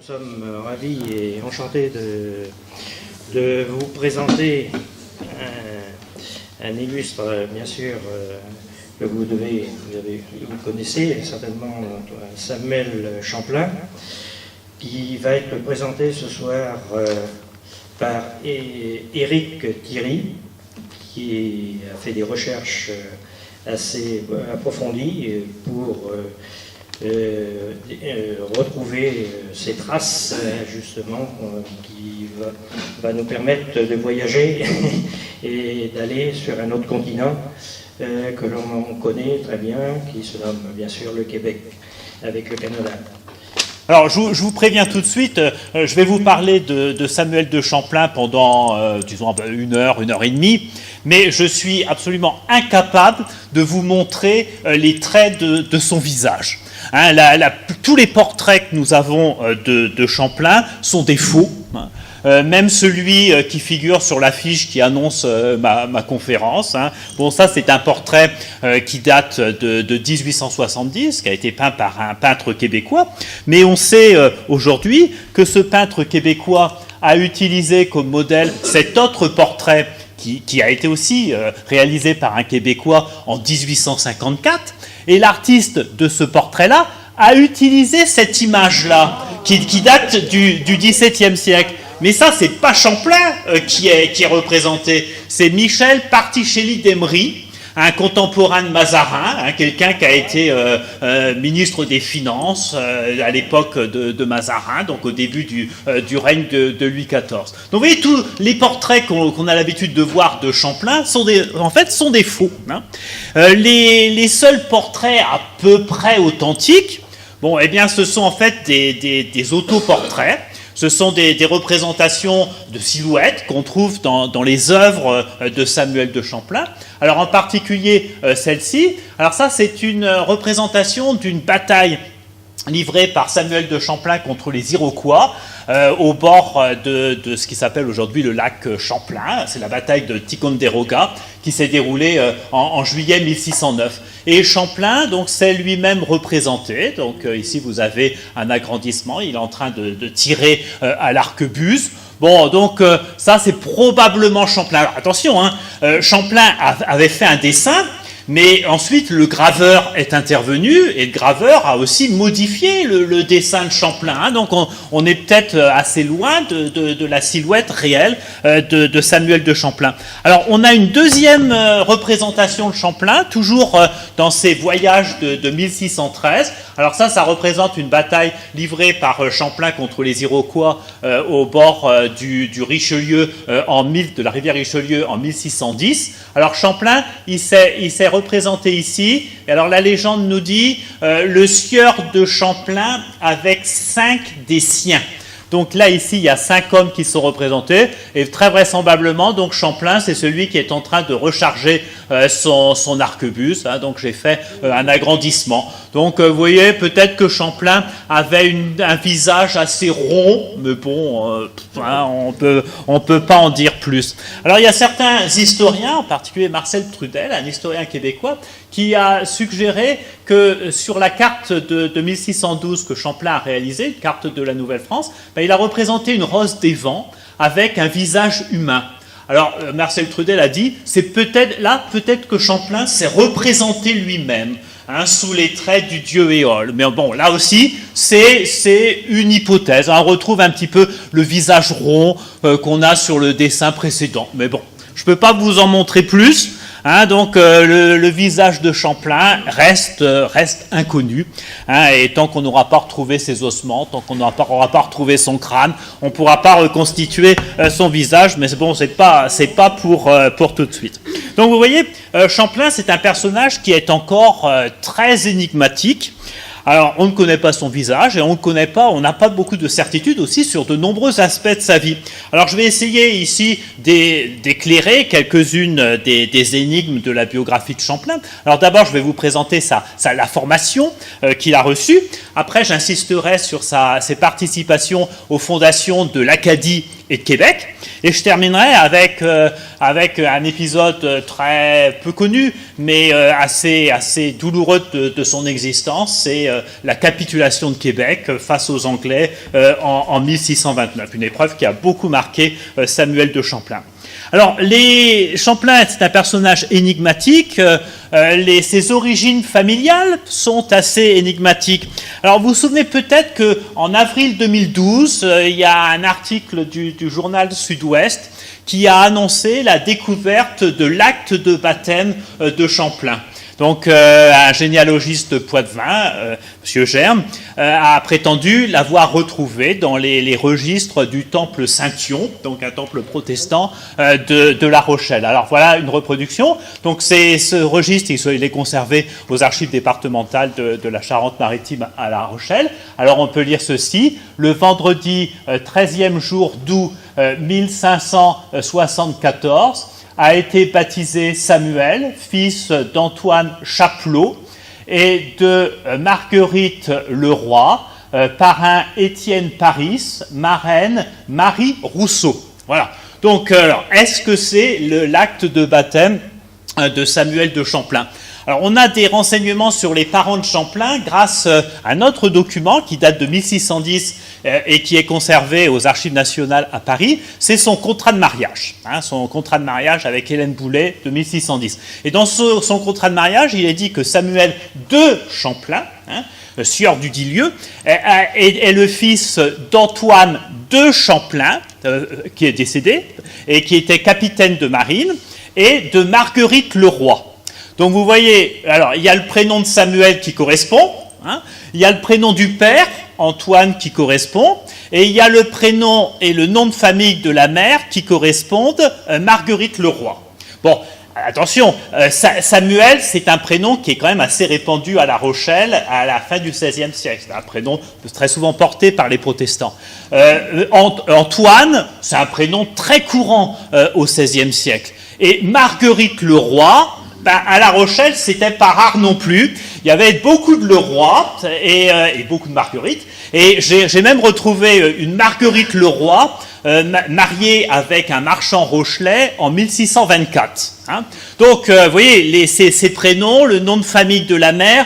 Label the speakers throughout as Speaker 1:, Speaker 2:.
Speaker 1: sommes ravis et enchantés de vous présenter un illustre, bien sûr, que vous connaissez certainement, Samuel Champlain, qui va être présenté ce soir par Éric Thierry, qui a fait des recherches assez approfondies pour retrouver ces traces justement qui va nous permettre de voyager et d'aller sur un autre continent que l'on connaît très bien, qui se nomme bien sûr le Québec avec le Canada.
Speaker 2: Alors, je vous préviens tout de suite, je vais vous parler de Samuel de Champlain pendant, disons, une heure et demie, mais je suis absolument incapable de vous montrer les traits de son visage. Hein, tous les portraits que nous avons de Champlain sont des faux. Hein. Même celui qui figure sur l'affiche qui annonce ma conférence. Hein. Bon, ça, c'est un portrait qui date de 1870, qui a été peint par un peintre québécois. Mais on sait aujourd'hui que ce peintre québécois a utilisé comme modèle cet autre portrait qui a été aussi réalisé par un Québécois en 1854. Et l'artiste de ce portrait-là a utilisé cette image-là, qui date du XVIIe siècle. Mais ça, c'est pas Champlain qui est représenté, c'est Michel Particelli d'Emery, un contemporain de Mazarin, quelqu'un qui a été ministre des Finances à l'époque de Mazarin, donc au début du règne de Louis XIV. Donc vous voyez, tous les portraits qu'on a l'habitude de voir de Champlain sont des faux. Hein. Les seuls portraits à peu près authentiques, bon, eh bien, ce sont en fait des autoportraits. Ce sont des représentations de silhouettes qu'on trouve dans les œuvres de Samuel de Champlain. Alors en particulier celle-ci. Alors ça, c'est une représentation d'une bataille livrée par Samuel de Champlain contre les Iroquois au bord de ce qui s'appelle aujourd'hui le lac Champlain. C'est la bataille de Ticonderoga qui s'est déroulée en juillet 1609. Et Champlain, donc, c'est lui-même représenté. Donc ici, vous avez un agrandissement. Il est en train de tirer à l'arquebuse. Bon, donc ça, c'est probablement Champlain. Alors attention, hein, Champlain avait fait un dessin. Mais ensuite, le graveur est intervenu et le graveur a aussi modifié le dessin de Champlain. Hein, donc, on est peut-être assez loin de la silhouette réelle de Samuel de Champlain. Alors, on a une deuxième représentation de Champlain, toujours dans ses voyages de 1613. Alors ça représente une bataille livrée par Champlain contre les Iroquois au bord du Richelieu, de la rivière Richelieu en 1610. Alors, Champlain, il s'est représenté ici. Et alors la légende nous dit le sieur de Champlain avec 5 des siens. Donc là, ici, il y a 5 hommes qui sont représentés. Et très vraisemblablement, donc Champlain, c'est celui qui est en train de recharger son arquebuse. Hein, donc j'ai fait un agrandissement. Donc vous voyez, peut-être que Champlain avait un visage assez rond. Mais bon, on peut pas en dire plus. Alors il y a certains historiens, en particulier Marcel Trudel, un historien québécois, qui a suggéré que sur la carte de 1612 que Champlain a réalisée, une carte de la Nouvelle-France, il a représenté une rose des vents avec un visage humain. Alors, Marcel Trudel a dit, c'est peut-être que Champlain s'est représenté lui-même, hein, sous les traits du dieu Éole. Mais bon, là aussi, c'est une hypothèse. On retrouve un petit peu le visage rond qu'on a sur le dessin précédent. Mais bon, je ne peux pas vous en montrer plus. Hein, donc le visage de Champlain reste inconnu, hein, et tant qu'on n'aura pas retrouvé ses ossements, tant qu'on n'aura pas retrouvé son crâne, on ne pourra pas reconstituer son visage, mais bon, c'est pas pour tout de suite. Donc vous voyez, Champlain, c'est un personnage qui est encore très énigmatique. Alors, on ne connaît pas son visage et on n'a pas beaucoup de certitude aussi sur de nombreux aspects de sa vie. Alors, je vais essayer ici d'éclairer quelques-unes des énigmes de la biographie de Champlain. Alors, d'abord, je vais vous présenter la formation qu'il a reçue. Après, j'insisterai sur ses participations aux fondations de l'Acadie et de Québec. Et je terminerai avec un épisode très peu connu, mais assez douloureux de son existence, c'est la capitulation de Québec face aux Anglais en 1629, une épreuve qui a beaucoup marqué Samuel de Champlain. Alors, Champlain est un personnage énigmatique. Ses origines familiales sont assez énigmatiques. Alors, vous vous souvenez peut-être qu'en avril 2012, il y a un article du journal Sud-Ouest qui a annoncé la découverte de l'acte de baptême de Champlain. Donc, un généalogiste poitevin, M. Germe, a prétendu l'avoir retrouvé dans les registres du temple Saint-Yon, donc un temple protestant de La Rochelle. Alors, voilà une reproduction. Donc, ce registre, il est conservé aux archives départementales de la Charente-Maritime à La Rochelle. Alors, on peut lire ceci. Le vendredi 13e jour d'août 1574, a été baptisé Samuel, fils d'Antoine Chapelot et de Marguerite Leroy, parrain Étienne Paris, marraine Marie Rousseau. Voilà. Donc, est-ce que c'est l'acte de baptême de Samuel de Champlain? Alors, on a des renseignements sur les parents de Champlain grâce à un autre document qui date de 1610 et qui est conservé aux Archives nationales à Paris. C'est son contrat de mariage, son contrat de mariage avec Hélène Boulet de 1610. Et dans son contrat de mariage, il est dit que Samuel de Champlain, sieur du dit lieu, est le fils d'Antoine de Champlain, qui est décédé, et qui était capitaine de marine, et de Marguerite Leroy. Donc vous voyez, alors il y a le prénom de Samuel qui correspond, il y a le prénom du père, Antoine, qui correspond, et il y a le prénom et le nom de famille de la mère qui correspondent, Marguerite Leroy. Bon, attention, Samuel, c'est un prénom qui est quand même assez répandu à La Rochelle à la fin du XVIe siècle. C'est un prénom très souvent porté par les protestants. Antoine, c'est un prénom très courant au XVIe siècle. Et Marguerite Leroy, à La Rochelle, c'était pas rare non plus. Il y avait beaucoup de Leroy et beaucoup de Marguerite. Et j'ai même retrouvé une Marguerite Leroy mariée avec un marchand rochelais en 1624. Donc, vous voyez, ces prénoms, le nom de famille de la mère,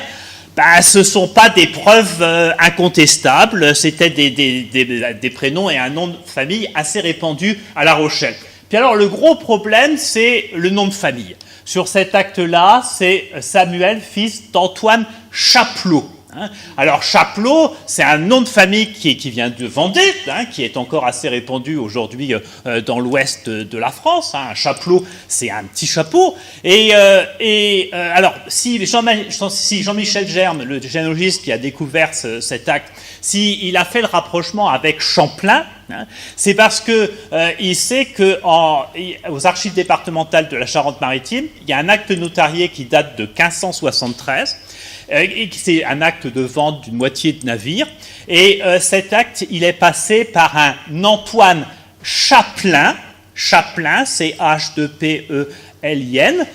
Speaker 2: ce ne sont pas des preuves incontestables. C'était des prénoms et un nom de famille assez répandus à La Rochelle. Puis alors, le gros problème, c'est le nom de famille. Sur cet acte-là, c'est Samuel, fils d'Antoine Chapelot. Alors, Chapelot, c'est un nom de famille qui vient de Vendée, qui est encore assez répandu aujourd'hui dans l'ouest de la France. Un chapelot, c'est un petit chapeau. Alors, si Jean-Michel Germe, le généalogiste qui a découvert cet acte, s'il a fait le rapprochement avec Champlain, c'est parce que il sait qu'aux archives départementales de la Charente-Maritime, il y a un acte notarié qui date de 1573, et c'est un acte de vente d'une moitié de navire. Et cet acte, il est passé par un Antoine Chaplin, c'est H-2-P-E-L-I-N,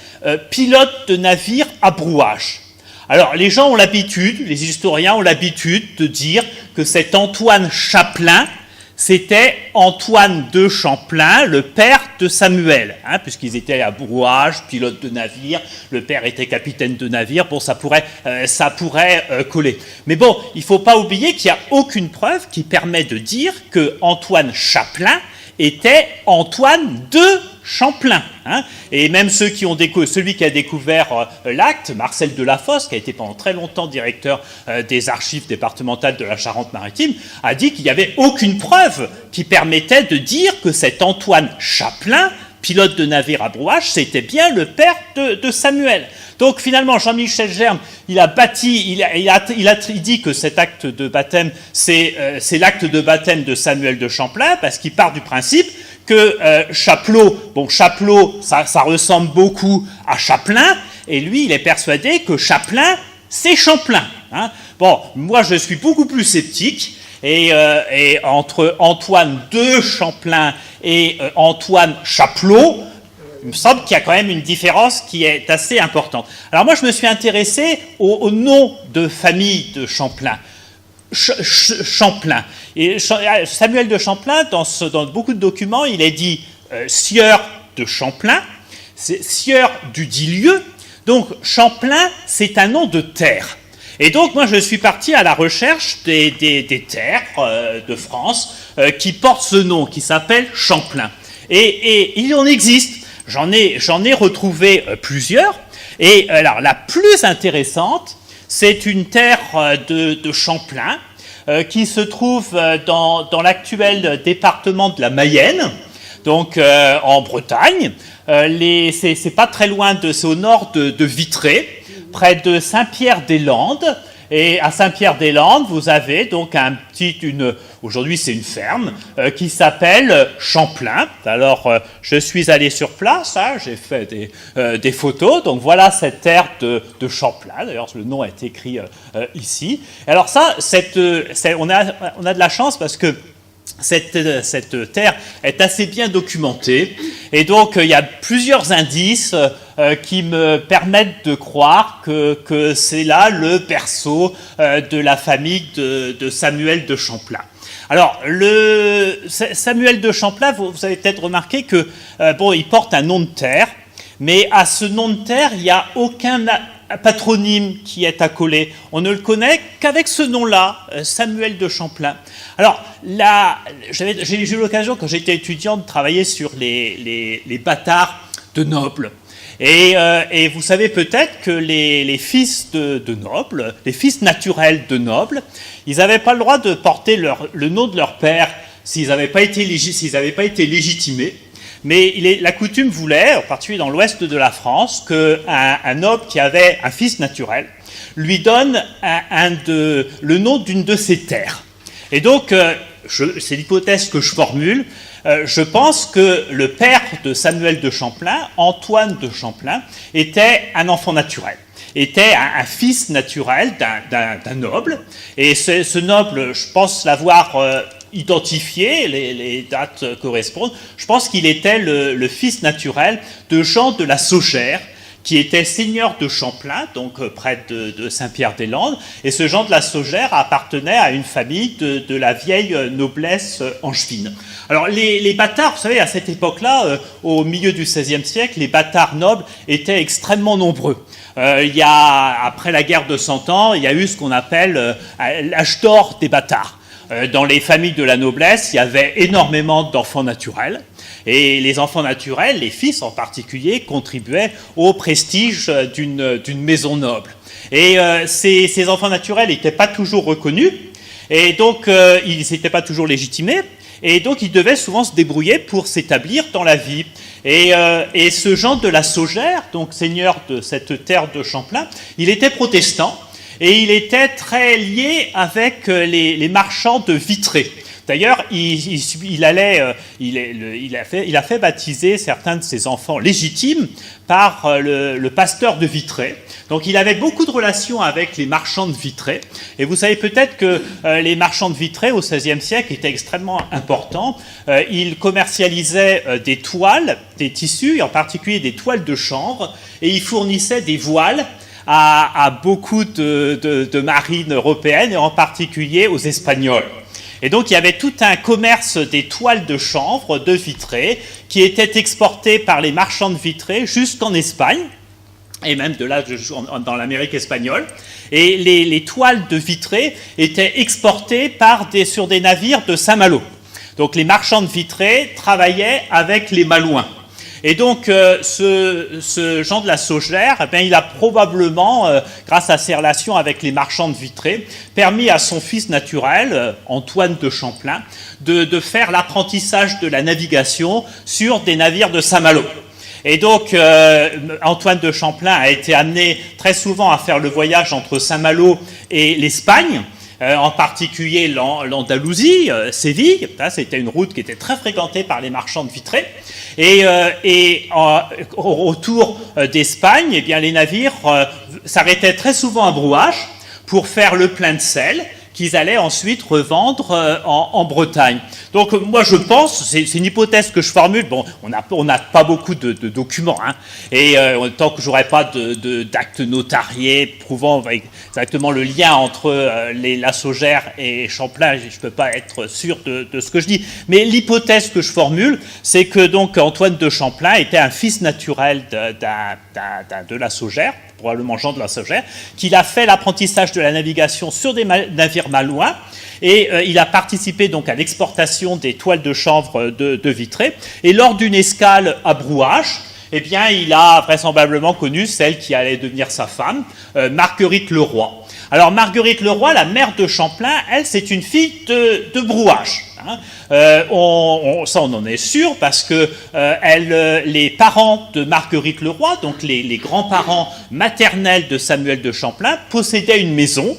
Speaker 2: pilote de navire à brouage. Alors, les gens ont l'habitude, les historiens ont l'habitude de dire que cet Antoine Chaplin, c'était Antoine de Champlain, le père de Samuel, puisqu'ils étaient à brouage, pilote de navire, le père était capitaine de navire, bon, ça pourrait coller. Mais bon, il ne faut pas oublier qu'il n'y a aucune preuve qui permet de dire que Antoine Chaplin était Antoine de Champlain. Et même celui qui a découvert l'acte, Marcel Delafosse, qui a été pendant très longtemps directeur des archives départementales de la Charente-Maritime, a dit qu'il n'y avait aucune preuve qui permettait de dire que cet Antoine Chaplin, pilote de navire à brouage, c'était bien le père de Samuel. Donc finalement, Jean-Michel Germe, il dit que cet acte de baptême, c'est l'acte de baptême de Samuel de Champlain, parce qu'il part du principe que Chapelot, ça ressemble beaucoup à Chaplin, et lui, il est persuadé que Chaplin, c'est Champlain. Bon, moi, je suis beaucoup plus sceptique, et entre Antoine de Champlain et Antoine Chapelot, il me semble qu'il y a quand même une différence qui est assez importante. Alors moi, je me suis intéressé au nom de famille de Champlain. Champlain. Et Samuel de Champlain, dans beaucoup de documents, il est dit sieur de Champlain, c'est sieur du dit lieu. Donc Champlain, c'est un nom de terre. Et donc moi je suis parti à la recherche des terres de France qui portent ce nom, qui s'appelle Champlain. Et il en existe. J'en ai retrouvé plusieurs. Et alors la plus intéressante, c'est une terre de Champlain qui se trouve dans l'actuel département de la Mayenne, donc en Bretagne. C'est pas très loin c'est au nord de Vitré, près de Saint-Pierre-des-Landes. Et à Saint-Pierre-des-Landes, vous avez donc aujourd'hui c'est une ferme qui s'appelle Champlain. Alors je suis allé sur place, j'ai fait des photos. Donc voilà cette terre de Champlain. D'ailleurs le nom est écrit ici. Alors ça, on a de la chance parce que cette terre est assez bien documentée et donc il y a plusieurs indices qui me permettent de croire que c'est là le berceau de la famille de Samuel de Champlain. Alors, Samuel de Champlain, vous avez peut-être remarqué que il porte un nom de terre, mais à ce nom de terre, il n'y a aucun patronyme qui est accolé. On ne le connaît qu'avec ce nom-là, Samuel de Champlain. Alors, j'ai eu l'occasion, quand j'étais étudiant, de travailler sur les bâtards de nobles. Et vous savez peut-être que les fils de nobles, les fils naturels de nobles, ils n'avaient pas le droit de porter le nom de leur père s'ils n'avaient pas été légitimés. Mais la coutume voulait, en particulier dans l'ouest de la France, qu'un noble qui avait un fils naturel lui donne le nom d'une de ses terres. Et donc, c'est l'hypothèse que je formule, je pense que le père de Samuel de Champlain, Antoine de Champlain, était un enfant naturel, était un fils naturel d'un noble. Et ce noble, je pense l'avoir identifié, les dates correspondent, je pense qu'il était le fils naturel de Jean de la Saugère, qui était seigneur de Champlain, donc près de Saint-Pierre-des-Landes, et ce Jean de la Saugère appartenait à une famille de la vieille noblesse angevine. Alors les bâtards, vous savez, à cette époque-là, au milieu du XVIe siècle, les bâtards nobles étaient extrêmement nombreux. Après la guerre de 100 ans, il y a eu ce qu'on appelle l'âge d'or des bâtards. Dans les familles de la noblesse, il y avait énormément d'enfants naturels. Et les enfants naturels, les fils en particulier, contribuaient au prestige d'une maison noble. Et ces enfants naturels n'étaient pas toujours reconnus, et donc ils n'étaient pas toujours légitimés, et donc ils devaient souvent se débrouiller pour s'établir dans la vie. Et ce Jean de la Saugère, donc seigneur de cette terre de Champlain, il était protestant, et il était très lié avec les marchands de Vitré. D'ailleurs, il a fait baptiser certains de ses enfants légitimes par le pasteur de Vitré. Donc il avait beaucoup de relations avec les marchands de Vitré. Et vous savez peut-être que les marchands de Vitré au XVIe siècle étaient extrêmement importants. Ils commercialisaient des toiles, des tissus, et en particulier des toiles de chanvre, et ils fournissaient des voiles à beaucoup de marines européennes, et en particulier aux Espagnols. Et donc il y avait tout un commerce des toiles de chanvre de Vitré qui était exporté par les marchands de Vitré jusqu'en Espagne, et même de là dans l'Amérique espagnole. Et les toiles de Vitré étaient exportées sur des navires de Saint-Malo. Donc les marchands de Vitré travaillaient avec les Malouins. Et donc, ce Jean de la Saugère, il a probablement, grâce à ses relations avec les marchands de Vitré, permis à son fils naturel, Antoine de Champlain, de faire l'apprentissage de la navigation sur des navires de Saint-Malo. Et donc, Antoine de Champlain a été amené très souvent à faire le voyage entre Saint-Malo et l'Espagne, en particulier l'Andalousie, Séville. C'était une route qui était très fréquentée par les marchands de Vitré. Et au retour d'Espagne, eh bien, les navires s'arrêtaient très souvent à Brouage pour faire le plein de sel qu'ils allaient ensuite revendre en Bretagne. Donc moi je pense, c'est une hypothèse que je formule, bon, on n'a pas beaucoup de documents, hein, et tant que j'aurai pas d'actes notariés prouvant exactement le lien entre la Saugère et Champlain, je ne peux pas être sûr de ce que je dis. Mais l'hypothèse que je formule, c'est que donc Antoine de Champlain était un fils naturel de la Saugère, probablement Jean de la Saugère, qu'il a fait l'apprentissage de la navigation sur des navires malouins, et il a participé donc à l'exportation des toiles de chanvre de Vitré. Et lors d'une escale à Brouage, eh bien, il a vraisemblablement connu celle qui allait devenir sa femme, Marguerite Leroy. Alors, Marguerite Leroy, la mère de Champlain, elle, c'est une fille de Brouage. Hein. Ça, on en est sûr, parce que les parents de Marguerite Leroy, donc les grands-parents maternels de Samuel de Champlain, possédaient une maison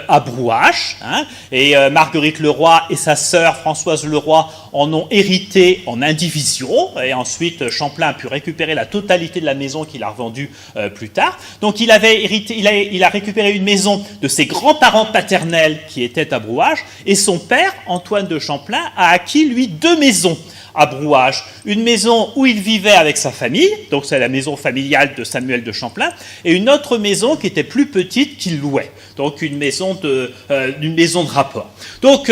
Speaker 2: à Brouage, hein, et Marguerite Leroy et sa sœur Françoise Leroy en ont hérité en indivision, et ensuite Champlain a pu récupérer la totalité de la maison qu'il a revendue plus tard. Donc il a récupéré une maison de ses grands-parents paternels qui étaient à Brouage, et son père, Antoine de Champlain, a acquis, lui, 2 maisons à Brouage. Une maison où il vivait avec sa famille, donc c'est la maison familiale de Samuel de Champlain, et une autre maison qui était plus petite qu'il louait, donc une maison de rapport. Donc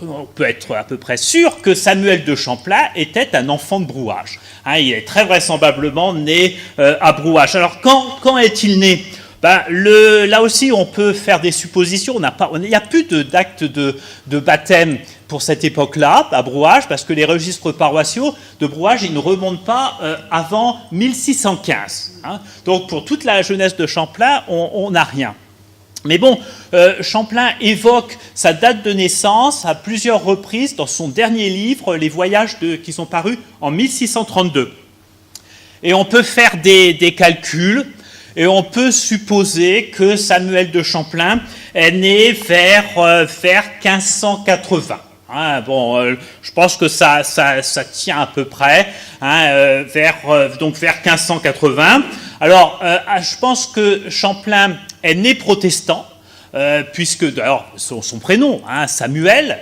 Speaker 2: on peut être à peu près sûr que Samuel de Champlain était un enfant de Brouage. Hein, il est très vraisemblablement né à Brouage. Alors quand est-il né ? Là aussi, on peut faire des suppositions. Il n'y a plus d'acte de baptême pour cette époque-là, à Brouage, parce que les registres paroissiaux de Brouage, ils ne remontent pas avant 1615. Hein. Donc, pour toute la jeunesse de Champlain, on n'a rien. Mais bon, Champlain évoque sa date de naissance à plusieurs reprises dans son dernier livre, Les Voyages qui sont parus en 1632. Et on peut faire des calculs. Et on peut supposer que Samuel de Champlain est né vers 1580. Hein, je pense que ça tient à peu près, hein, vers 1580. Alors, je pense que Champlain est né protestant, puisque d'ailleurs son prénom, hein, Samuel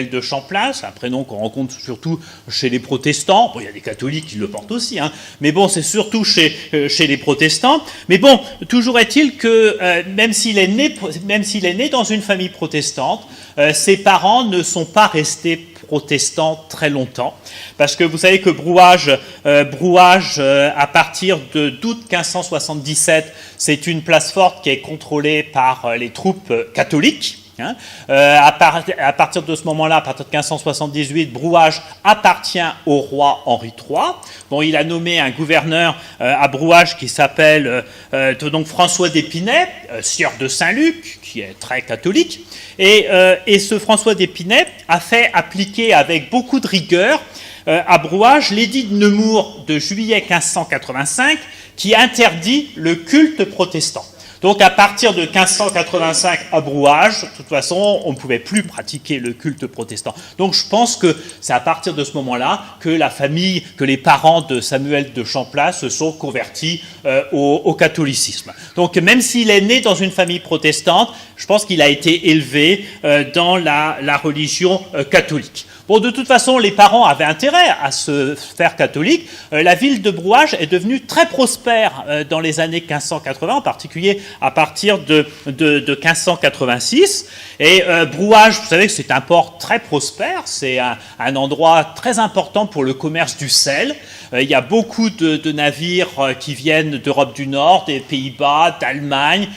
Speaker 2: de Champlain, c'est un prénom qu'on rencontre surtout chez les protestants. Bon, il y a des catholiques qui le portent aussi, hein, mais bon, c'est surtout chez les protestants. Mais bon, toujours est-il que même s'il est né dans une famille protestante, ses parents ne sont pas restés protestants très longtemps, parce que vous savez que Brouage, à partir d'août 1577, c'est une place forte qui est contrôlée par les troupes catholiques. Hein. À partir de ce moment-là, à partir de 1578, Brouage appartient au roi Henri III. Bon, il a nommé un gouverneur à Brouage qui s'appelle donc François d'Épinay, sieur de Saint-Luc, qui est très catholique. Et ce François d'Épinay a fait appliquer avec beaucoup de rigueur à Brouage l'édit de Nemours de juillet 1585 qui interdit le culte protestant. Donc à partir de 1585 à Brouage, de toute façon, on ne pouvait plus pratiquer le culte protestant. Donc je pense que c'est à partir de ce moment-là que les parents de Samuel de Champlain se sont convertis au catholicisme. Donc même s'il est né dans une famille protestante, je pense qu'il a été élevé dans la religion catholique. Bon, de toute façon, les parents avaient intérêt à se faire catholique. La ville de Brouage est devenue très prospère dans les années 1580, en particulier à partir de 1586. Et Brouage, vous savez que c'est un port très prospère, c'est un endroit très important pour le commerce du sel. Il y a beaucoup de navires qui viennent d'Europe du Nord, des Pays-Bas, d'Allemagne,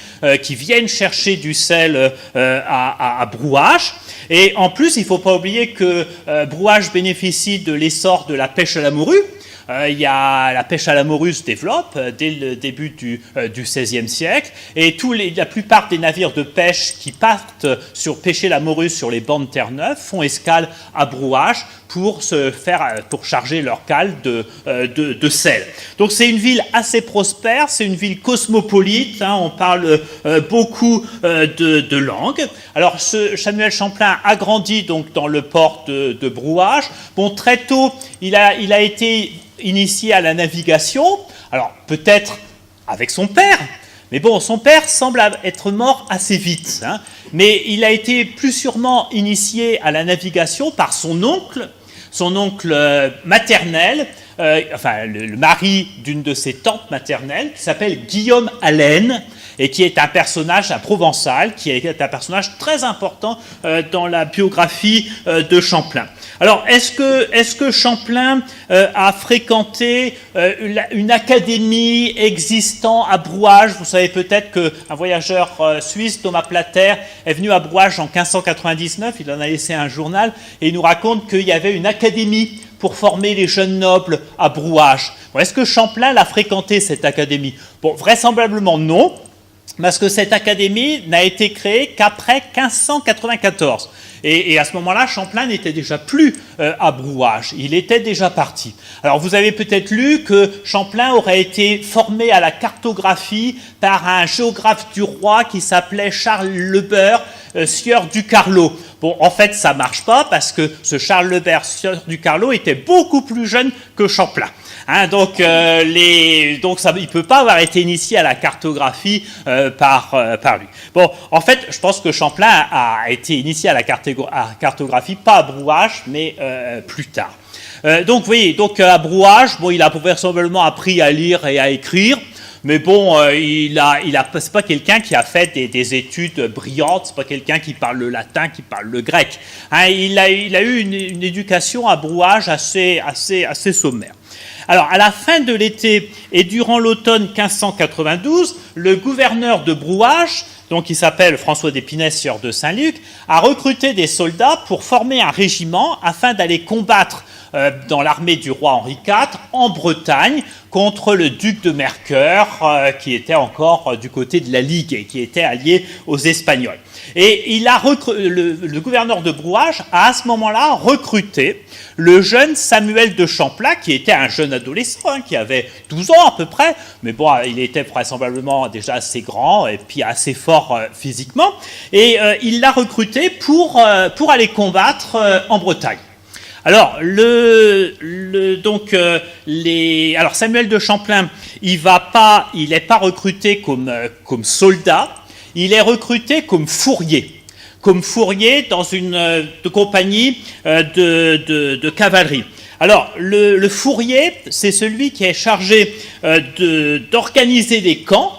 Speaker 2: qui viennent chercher du sel à Brouage. Et en plus, il ne faut pas oublier que Brouage bénéficie de l'essor de la pêche à la morue. La pêche à la morue se développe dès le début du XVIe siècle, et la plupart des navires de pêche qui partent pêcher la morue sur les bancs de Terre-Neuve font escale à Brouage pour charger leur cale de sel. Donc c'est une ville assez prospère, c'est une ville cosmopolite, hein, on parle beaucoup de langues. Alors Samuel Champlain a grandi donc dans le port de Brouage. Bon, très tôt, il a été initié à la navigation, alors peut-être avec son père, Mais bon, son père semble être mort assez vite, hein. Mais il a été plus sûrement initié à la navigation par son oncle maternel, le mari d'une de ses tantes maternelles, qui s'appelle Guillaume Allen, et qui est un personnage, un provençal, qui est un personnage très important dans la biographie de Champlain. Alors, est-ce que Champlain a fréquenté une académie existant à Brouage? Vous savez peut-être qu'un voyageur suisse, Thomas Plater, est venu à Brouage en 1599, il en a laissé un journal, et il nous raconte qu'il y avait une académie pour former les jeunes nobles à Brouage. Bon, est-ce que Champlain l'a fréquenté, cette académie? Bon, vraisemblablement non, parce que cette académie n'a été créée qu'après 1594. Et à ce moment-là, Champlain n'était déjà plus à Brouage, il était déjà parti. Alors vous avez peut-être lu que Champlain aurait été formé à la cartographie par un géographe du roi qui s'appelait Charles Lebeur, sieur du Carlot. Bon, en fait, ça ne marche pas parce que ce Charles Lebeur, sieur du Carlot, était beaucoup plus jeune que Champlain. Hein, donc, il ne peut pas avoir été initié à la cartographie par lui. Bon, en fait, je pense que Champlain a été initié à la cartographie, pas à Brouage, mais plus tard. Donc, vous voyez, à Brouage, bon, il a vraisemblablement appris à lire et à écrire. Mais bon, c'est pas quelqu'un qui a fait des études brillantes, c'est pas quelqu'un qui parle le latin, qui parle le grec. Hein, il a eu une éducation à Brouage assez sommaire. Alors, à la fin de l'été et durant l'automne 1592, le gouverneur de Brouage, donc qui s'appelle François d'Épinay, sieur de Saint-Luc, a recruté des soldats pour former un régiment afin d'aller combattre dans l'armée du roi Henri IV en Bretagne contre le duc de Mercœur qui était encore du côté de la Ligue et qui était allié aux Espagnols. Et le gouverneur de Brouage a à ce moment-là recruté le jeune Samuel de Champlain, qui était un jeune adolescent, hein, qui avait 12 ans à peu près, mais bon, il était vraisemblablement déjà assez grand et puis assez fort physiquement, et il l'a recruté pour aller combattre en Bretagne. Alors, alors Samuel de Champlain, il n'est pas recruté comme soldat, il est recruté comme fourrier dans une compagnie de cavalerie. Alors, le fourrier, c'est celui qui est chargé d'organiser les camps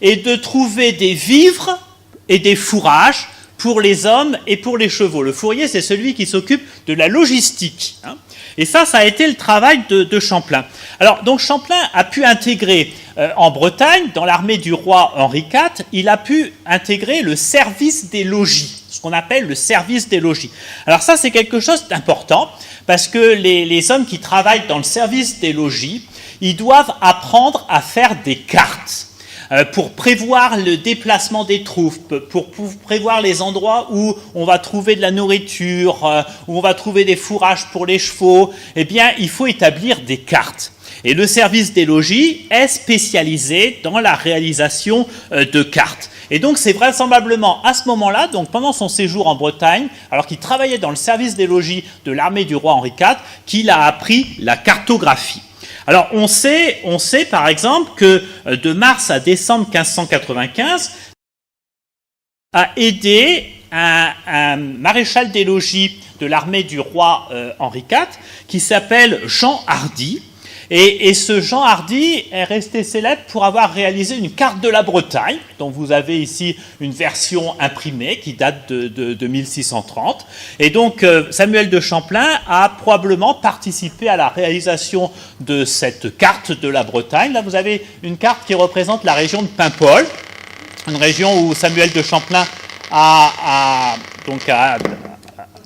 Speaker 2: et de trouver des vivres et des fourrages pour les hommes et pour les chevaux. Le fourrier, c'est celui qui s'occupe de la logistique. Hein. Et ça a été le travail de Champlain. Alors, donc Champlain a pu intégrer en Bretagne, dans l'armée du roi Henri IV, il a pu intégrer le service des logis, ce qu'on appelle le service des logis. Alors ça, c'est quelque chose d'important, parce que les hommes qui travaillent dans le service des logis, ils doivent apprendre à faire des cartes. Pour prévoir le déplacement des troupes, pour prévoir les endroits où on va trouver de la nourriture, où on va trouver des fourrages pour les chevaux, eh bien, il faut établir des cartes. Et le service des logis est spécialisé dans la réalisation de cartes. Et donc, c'est vraisemblablement à ce moment-là, donc pendant son séjour en Bretagne, alors qu'il travaillait dans le service des logis de l'armée du roi Henri IV, qu'il a appris la cartographie. Alors, on sait par exemple que de mars à décembre 1595, a aidé un maréchal des logis de l'armée du roi Henri IV, qui s'appelle Jean Hardy. Et ce Jean Hardy est resté célèbre pour avoir réalisé une carte de la Bretagne, dont vous avez ici une version imprimée qui date de 1630. Et donc Samuel de Champlain a probablement participé à la réalisation de cette carte de la Bretagne. Là, vous avez une carte qui représente la région de Paimpol, une région où Samuel de Champlain a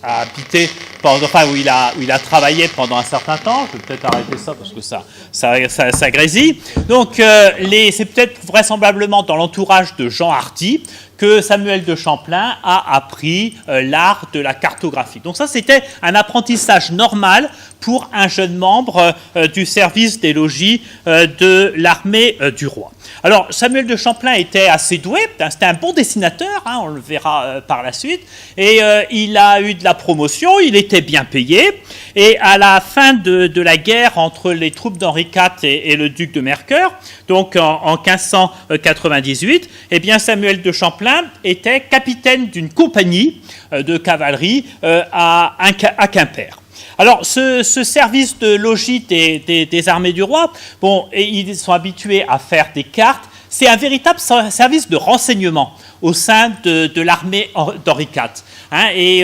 Speaker 2: habité, où il a travaillé pendant un certain temps. Je vais peut-être arrêter ça parce que ça grésille. Donc, c'est peut-être vraisemblablement dans l'entourage de Jean Hardy que Samuel de Champlain a appris l'art de la cartographie. Donc ça, c'était un apprentissage normal pour un jeune membre du service des logis de l'armée du roi. Alors, Samuel de Champlain était assez doué, c'était un bon dessinateur, hein, on le verra par la suite, et il a eu de la promotion, il était était bien payé. Et à la fin de la guerre entre les troupes d'Henri IV et le duc de Mercœur, donc en 1598, eh bien Samuel de Champlain était capitaine d'une compagnie de cavalerie à Quimper. Alors, ce service de logis des armées du roi, bon, et ils sont habitués à faire des cartes. C'est un véritable service de renseignement au sein de l'armée d'Henri IV. Hein, et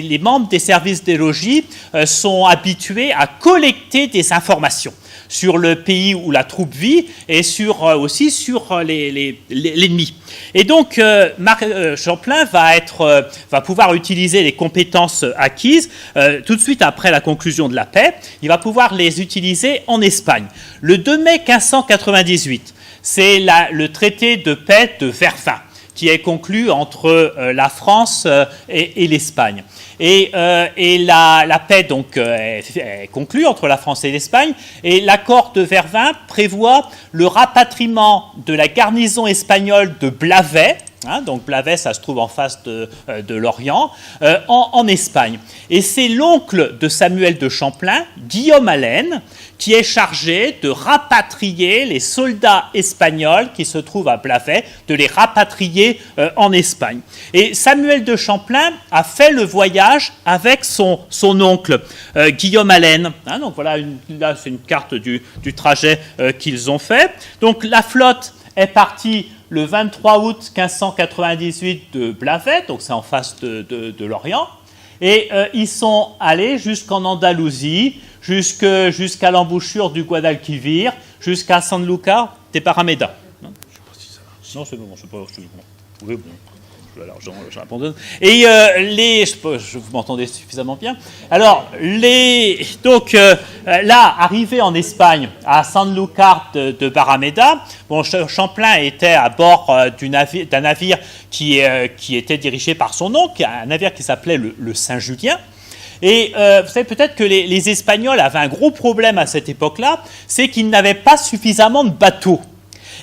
Speaker 2: les membres des services des logis sont habitués à collecter des informations sur le pays où la troupe vit et aussi sur l'ennemi. Et donc, Champlain va pouvoir utiliser les compétences acquises tout de suite après la conclusion de la paix. Il va pouvoir les utiliser en Espagne. Le 2 mai 1598, c'est le traité de paix de Vervins, qui est conclu entre la France et l'Espagne. Et la paix donc est conclue entre la France et l'Espagne, et l'accord de Vervins prévoit le rapatriement de la garnison espagnole de Blavet. Hein, donc Blavet, ça se trouve en face de Lorient, en Espagne. Et c'est l'oncle de Samuel de Champlain, Guillaume Allen, qui est chargé de rapatrier les soldats espagnols qui se trouvent à Blavet, de les rapatrier en Espagne. Et Samuel de Champlain a fait le voyage avec son oncle, Guillaume Allen. Hein, donc voilà, là c'est une carte du trajet qu'ils ont fait. Donc la flotte est partie le 23 août 1598 de Blavet, donc c'est en face de Lorient, et ils sont allés jusqu'en Andalousie, jusqu'à l'embouchure du Guadalquivir, jusqu'à Sanlúcar de Barrameda. Non, je sais pas si ça marche. Non, c'est bon, c'est pas... Oui, bon. Alors, j'abandonne. Et vous m'entendez suffisamment bien. Alors, là, arrivé en Espagne, à Sanlúcar de Barrameda, bon, Champlain était à bord d'un navire qui était dirigé par son oncle, un navire qui s'appelait le Saint-Julien. Et vous savez peut-être que les Espagnols avaient un gros problème à cette époque-là, c'est qu'ils n'avaient pas suffisamment de bateaux.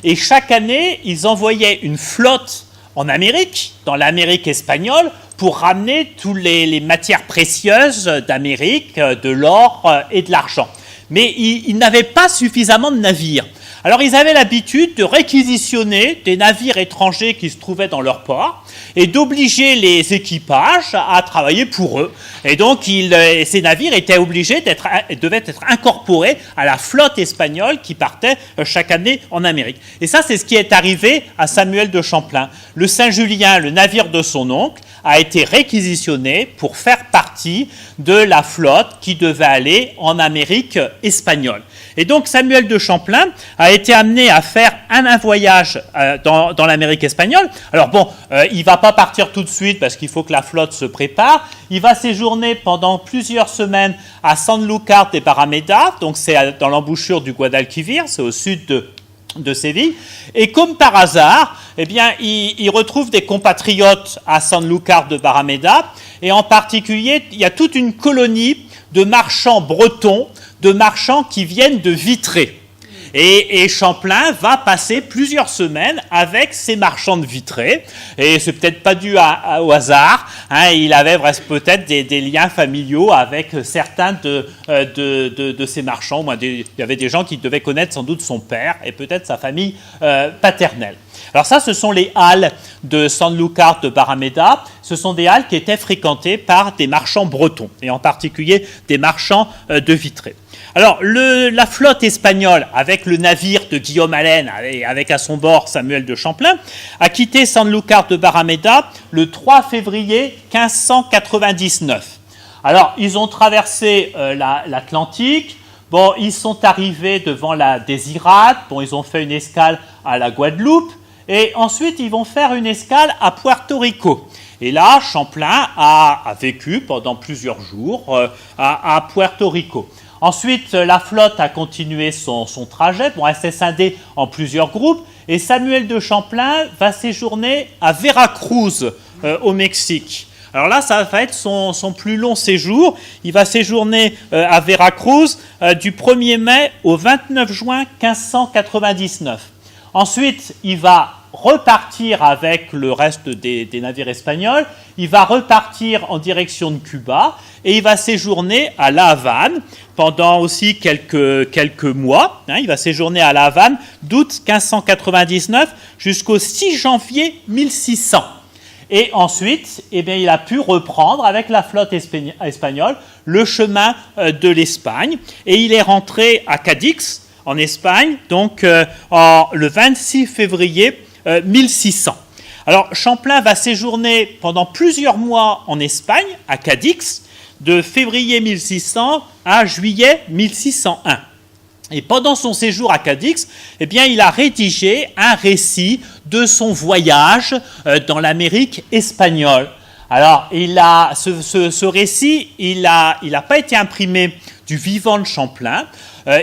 Speaker 2: Et chaque année, ils envoyaient une flotte en Amérique, dans l'Amérique espagnole, pour ramener toutes les matières précieuses d'Amérique, de l'or et de l'argent. Mais ils n'avaient pas suffisamment de navires. Alors ils avaient l'habitude de réquisitionner des navires étrangers qui se trouvaient dans leur port et d'obliger les équipages à travailler pour eux. Et donc ces navires devaient être incorporés à la flotte espagnole qui partait chaque année en Amérique. Et ça, c'est ce qui est arrivé à Samuel de Champlain. Le Saint-Julien, le navire de son oncle, a été réquisitionné pour faire partie de la flotte qui devait aller en Amérique espagnole. Et donc Samuel de Champlain a été amené à faire un voyage dans l'Amérique espagnole. Alors bon, il ne va pas partir tout de suite parce qu'il faut que la flotte se prépare. Il va séjourner pendant plusieurs semaines à Sanlúcar de Barrameda, donc c'est dans l'embouchure du Guadalquivir, c'est au sud de Séville. Et comme par hasard, eh bien, il retrouve des compatriotes à Sanlúcar de Barrameda, et en particulier, il y a toute une colonie de marchands bretons, de marchands qui viennent de Vitré. Et Champlain va passer plusieurs semaines avec ces marchands de Vitré. Et c'est peut-être pas dû au hasard. Hein, il avait peut-être des liens familiaux avec certains de ces marchands. Il y avait des gens qui devaient connaître sans doute son père et peut-être sa famille paternelle. Alors ça, ce sont les halles de Sanlúcar de Barrameda. Ce sont des halles qui étaient fréquentées par des marchands bretons, et en particulier des marchands de Vitré. Alors, la flotte espagnole, avec le navire de Guillaume Allen, avec à son bord Samuel de Champlain, a quitté Sanlúcar de Barrameda le 3 février 1599. Alors, ils ont traversé l'Atlantique. Bon, ils sont arrivés devant la Désirade. Bon, ils ont fait une escale à la Guadeloupe. Et ensuite, ils vont faire une escale à Puerto Rico. Et là, Champlain a vécu pendant plusieurs jours à Puerto Rico. Ensuite, la flotte a continué son trajet. Bon, elle s'est scindée en plusieurs groupes. Et Samuel de Champlain va séjourner à Veracruz, au Mexique. Alors là, ça va être son plus long séjour. Il va séjourner à Veracruz du 1er mai au 29 juin 1599. Ensuite, il va repartir avec le reste des navires espagnols. Il va repartir en direction de Cuba. et il va séjourner à La Havane pendant aussi quelques mois. Il va séjourner à La Havane d'août 1599 jusqu'au 6 janvier 1600. Et ensuite, il a pu reprendre avec la flotte espagnole le chemin de l'Espagne, et il est rentré à Cadix, en Espagne, donc le 26 février 1600. Alors, Champlain va séjourner pendant plusieurs mois en Espagne, à Cadix, de février 1600 à juillet 1601. Et pendant son séjour à Cadix, il a rédigé un récit de son voyage dans l'Amérique espagnole. Alors, ce récit, il n'a pas été imprimé du vivant de Champlain.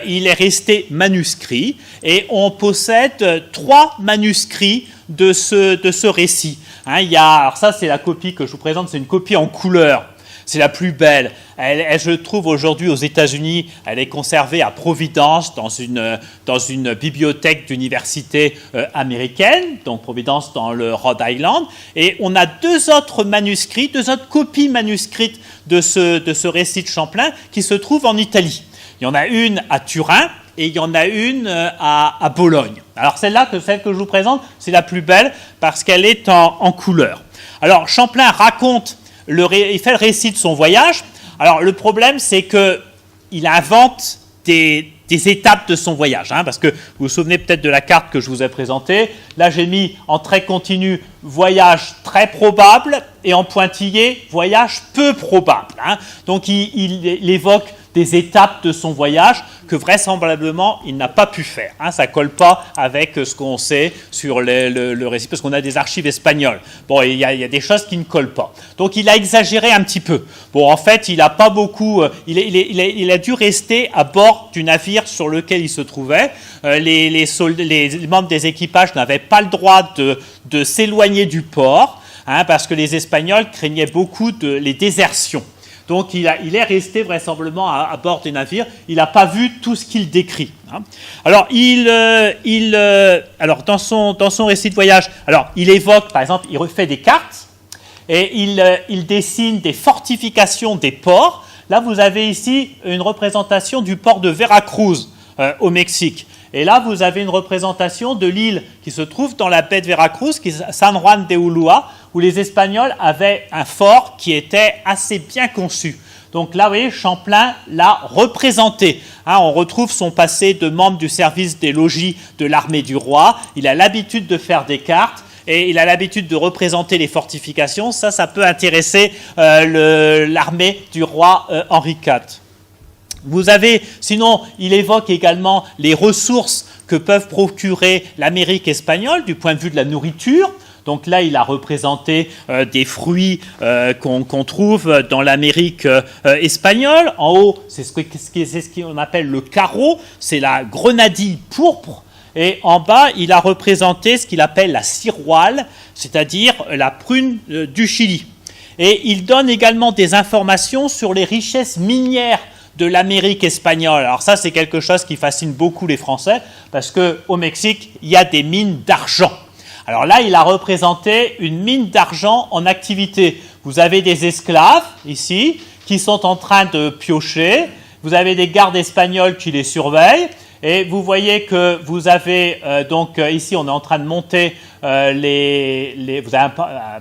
Speaker 2: Il est resté manuscrit, et on possède 3 manuscrits de ce récit. Alors ça, c'est la copie que je vous présente, c'est une copie en couleur. C'est la plus belle. Elle, je trouve aujourd'hui aux États-Unis, elle est conservée à Providence dans une bibliothèque d'université américaine, donc Providence dans le Rhode Island. Et on a 2 autres manuscrits, 2 autres copies manuscrites de ce récit de Champlain qui se trouvent en Italie. Il y en a une à Turin et il y en a une à Bologne. Alors celle que je vous présente, c'est la plus belle parce qu'elle est en couleur. Alors Champlain raconte il fait le récit de son voyage. Alors, le problème, c'est qu'il invente des étapes de son voyage. Parce que vous vous souvenez peut-être de la carte que je vous ai présentée. Là, j'ai mis en trait continu voyage très probable et en pointillé voyage peu probable. Donc, il évoque des étapes de son voyage que vraisemblablement il n'a pas pu faire. Ça ne colle pas avec ce qu'on sait sur le récit, parce qu'on a des archives espagnoles. Bon, il y a des choses qui ne collent pas. Donc il a exagéré un petit peu. Bon, en fait, il n'a pas beaucoup... Il a dû rester à bord du navire sur lequel il se trouvait. Les membres des équipages n'avaient pas le droit de s'éloigner du port, parce que les Espagnols craignaient beaucoup les désertions. Donc il est resté vraisemblablement à bord des navires. Il n'a pas vu tout ce qu'il décrit. Alors alors dans son récit de voyage, alors il évoque, par exemple, il refait des cartes et il dessine des fortifications des ports. Là, vous avez ici une représentation du port de Veracruz au Mexique. Et là, vous avez une représentation de l'île qui se trouve dans la baie de Veracruz, qui est San Juan de Ulúa, où les Espagnols avaient un fort qui était assez bien conçu. Donc là, vous voyez, Champlain l'a représenté. On retrouve son passé de membre du service des logis de l'armée du roi. Il a l'habitude de faire des cartes et il a l'habitude de représenter les fortifications. Ça peut intéresser l'armée du roi Henri IV. Vous avez, sinon, il évoque également les ressources que peuvent procurer l'Amérique espagnole du point de vue de la nourriture. Donc là, il a représenté des fruits qu'on trouve dans l'Amérique espagnole. En haut, c'est ce qu'on appelle le carreau, c'est la grenadille pourpre. Et en bas, il a représenté ce qu'il appelle la ciroille, c'est-à-dire la prune du Chili. Et il donne également des informations sur les richesses minières de l'Amérique espagnole. Alors ça, c'est quelque chose qui fascine beaucoup les Français, parce qu'au Mexique, il y a des mines d'argent. Alors là, il a représenté une mine d'argent en activité. Vous avez des esclaves, ici, qui sont en train de piocher. Vous avez des gardes espagnols qui les surveillent. Et vous voyez que vous avez, ici, on est en train de monter vous avez un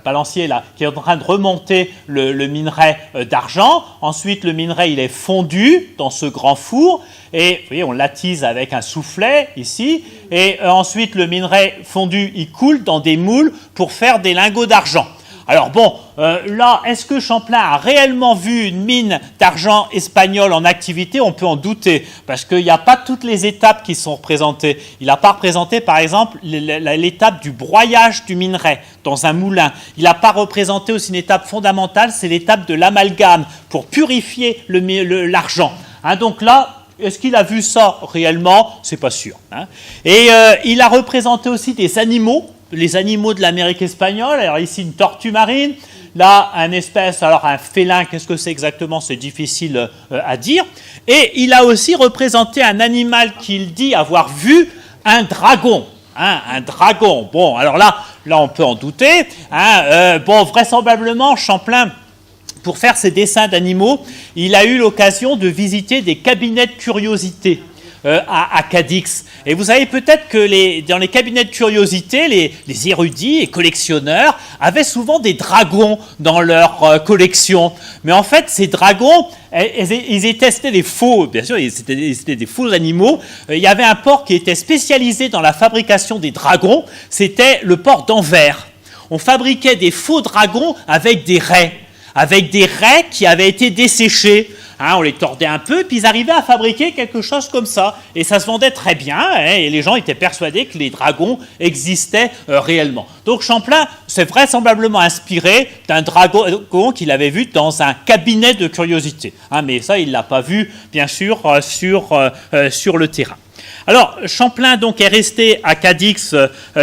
Speaker 2: balancier là, qui est en train de remonter le minerai d'argent. Ensuite, le minerai, il est fondu dans ce grand four. Et vous voyez, on l'attise avec un soufflet ici. Et ensuite, le minerai fondu, il coule dans des moules pour faire des lingots d'argent. Alors bon, là, est-ce que Champlain a réellement vu une mine d'argent espagnole en activité? On peut en douter, parce qu'il n'y a pas toutes les étapes qui sont représentées. Il n'a pas représenté, par exemple, l'étape du broyage du minerai dans un moulin. Il n'a pas représenté aussi une étape fondamentale, c'est l'étape de l'amalgame, pour purifier l'argent. Donc là, est-ce qu'il a vu ça réellement? C'est pas sûr. Et il a représenté aussi des animaux, les animaux de l'Amérique espagnole. Alors ici, une tortue marine. Là, un félin, qu'est-ce que c'est exactement? C'est difficile à dire. Et il a aussi représenté un animal qu'il dit avoir vu, un dragon. Un dragon. Bon, alors là, on peut en douter. Vraisemblablement, Champlain, pour faire ses dessins d'animaux, il a eu l'occasion de visiter des cabinets de curiosités à Cadix. Et vous savez peut-être que dans les cabinets de curiosités, les érudits et collectionneurs avaient souvent des dragons dans leur collection. Mais en fait, ces dragons, c'était des faux, bien sûr, c'était des faux animaux. Il y avait un port qui était spécialisé dans la fabrication des dragons, c'était le port d'Anvers. On fabriquait des faux dragons avec des raies qui avaient été desséchés. On les tordait un peu, puis ils arrivaient à fabriquer quelque chose comme ça. Et ça se vendait très bien, et les gens étaient persuadés que les dragons existaient réellement. Donc Champlain s'est vraisemblablement inspiré d'un dragon qu'il avait vu dans un cabinet de curiosité. Mais ça, il ne l'a pas vu, bien sûr, sur le terrain. Alors, Champlain donc, est resté à Cadix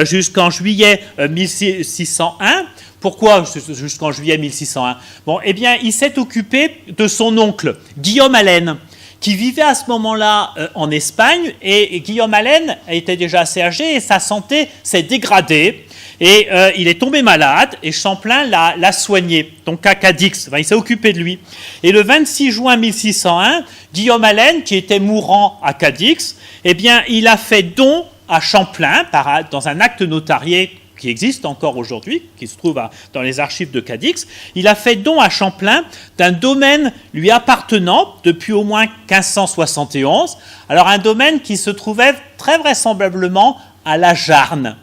Speaker 2: jusqu'en juillet 1601. Pourquoi jusqu'en juillet 1601 ? Bon, eh bien, il s'est occupé de son oncle, Guillaume Allen, qui vivait à ce moment-là en Espagne. Et Guillaume Allen était déjà assez âgé et sa santé s'est dégradée. Et il est tombé malade et Champlain l'a soigné, donc à Cadix. Il s'est occupé de lui. Et le 26 juin 1601, Guillaume Allen, qui était mourant à Cadix, eh bien, il a fait don à Champlain dans un acte notarié qui existe encore aujourd'hui, qui se trouve dans les archives de Cadix. Il a fait don à Champlain d'un domaine lui appartenant depuis au moins 1571. Alors un domaine qui se trouvait très vraisemblablement à La Jarne,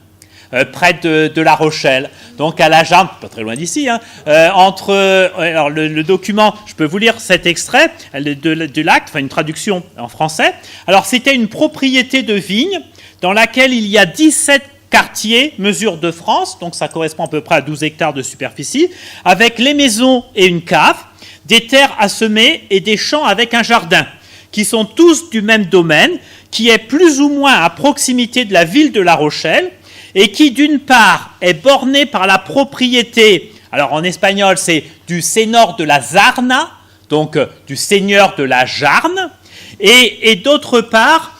Speaker 2: près de La Rochelle. Donc à La Jarne, pas très loin d'ici, alors le document, je peux vous lire cet extrait de l'acte, une traduction en français. Alors c'était une propriété de vigne dans laquelle il y a 17 quartiers, mesure de France, donc ça correspond à peu près à 12 hectares de superficie, avec les maisons et une cave, des terres à semer et des champs avec un jardin, qui sont tous du même domaine, qui est plus ou moins à proximité de la ville de La Rochelle, et qui d'une part est borné par la propriété, alors en espagnol c'est du Señor de la Zarna, donc du seigneur de la Jarne, et d'autre part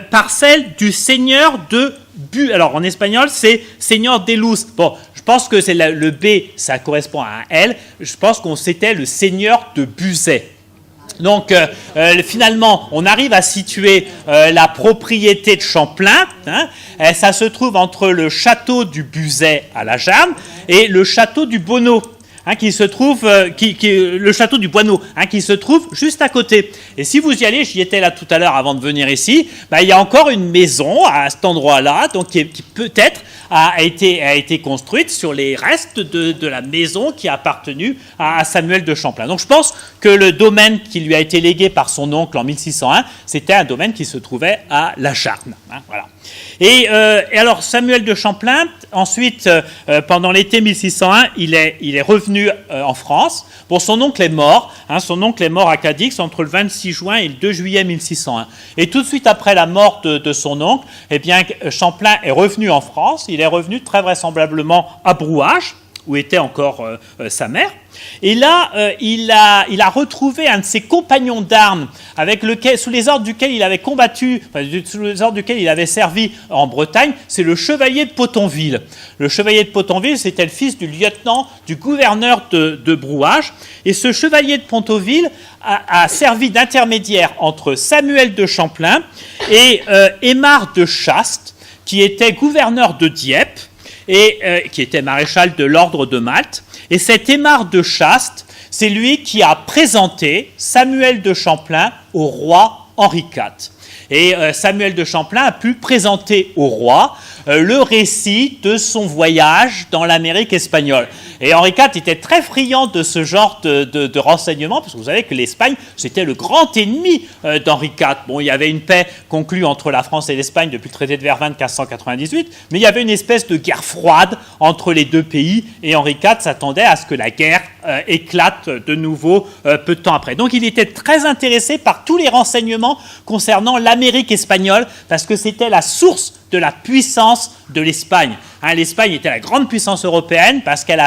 Speaker 2: par celle du seigneur de alors en espagnol c'est Señor de Luz. Bon, je pense que c'est le B, ça correspond à un L. Je pense qu'on c'était le seigneur de Buzet. Donc finalement, on arrive à situer la propriété de Champlain. Ça se trouve entre le château du Buzet à La Jarne et le château du Bonneau. Qui se trouve, le château du Boineau, qui se trouve juste à côté. Et si vous y allez, j'y étais là tout à l'heure avant de venir ici, il y a encore une maison à cet endroit-là, donc qui peut-être a été construite sur les restes de la maison qui a appartenu à Samuel de Champlain. Donc je pense que le domaine qui lui a été légué par son oncle en 1601, c'était un domaine qui se trouvait à La Jarne. Voilà. Et alors Samuel de Champlain, ensuite, pendant l'été 1601, il est revenu en France. Bon, son oncle est mort. Son oncle est mort à Cadix entre le 26 juin et le 2 juillet 1601. Et tout de suite après la mort de son oncle, eh bien, Champlain est revenu en France. Il est revenu très vraisemblablement à Brouage, où était encore sa mère. Et là, il a retrouvé un de ses compagnons d'armes sous les ordres duquel il avait combattu, sous les ordres duquel il avait servi en Bretagne, c'est le chevalier de Pottonville. Le chevalier de Pottonville, c'était le fils du lieutenant du gouverneur de Brouage. Et ce chevalier de Pottonville a servi d'intermédiaire entre Samuel de Champlain et Aymar de Chaste, qui était gouverneur de Dieppe, et qui était maréchal de l'ordre de Malte. Et cet Aymar de Chaste, c'est lui qui a présenté Samuel de Champlain au roi Henri IV. Et Samuel de Champlain a pu présenter au roi le récit de son voyage dans l'Amérique espagnole. Et Henri IV était très friand de ce genre de renseignements, parce que vous savez que l'Espagne, c'était le grand ennemi d'Henri IV. Bon, il y avait une paix conclue entre la France et l'Espagne depuis le traité de Vervins de 1598, mais il y avait une espèce de guerre froide entre les deux pays, et Henri IV s'attendait à ce que la guerre éclate de nouveau peu de temps après. Donc il était très intéressé par tous les renseignements concernant l'Amérique espagnole, parce que c'était la source de la puissance de l'Espagne. L'Espagne était la grande puissance européenne parce qu'elle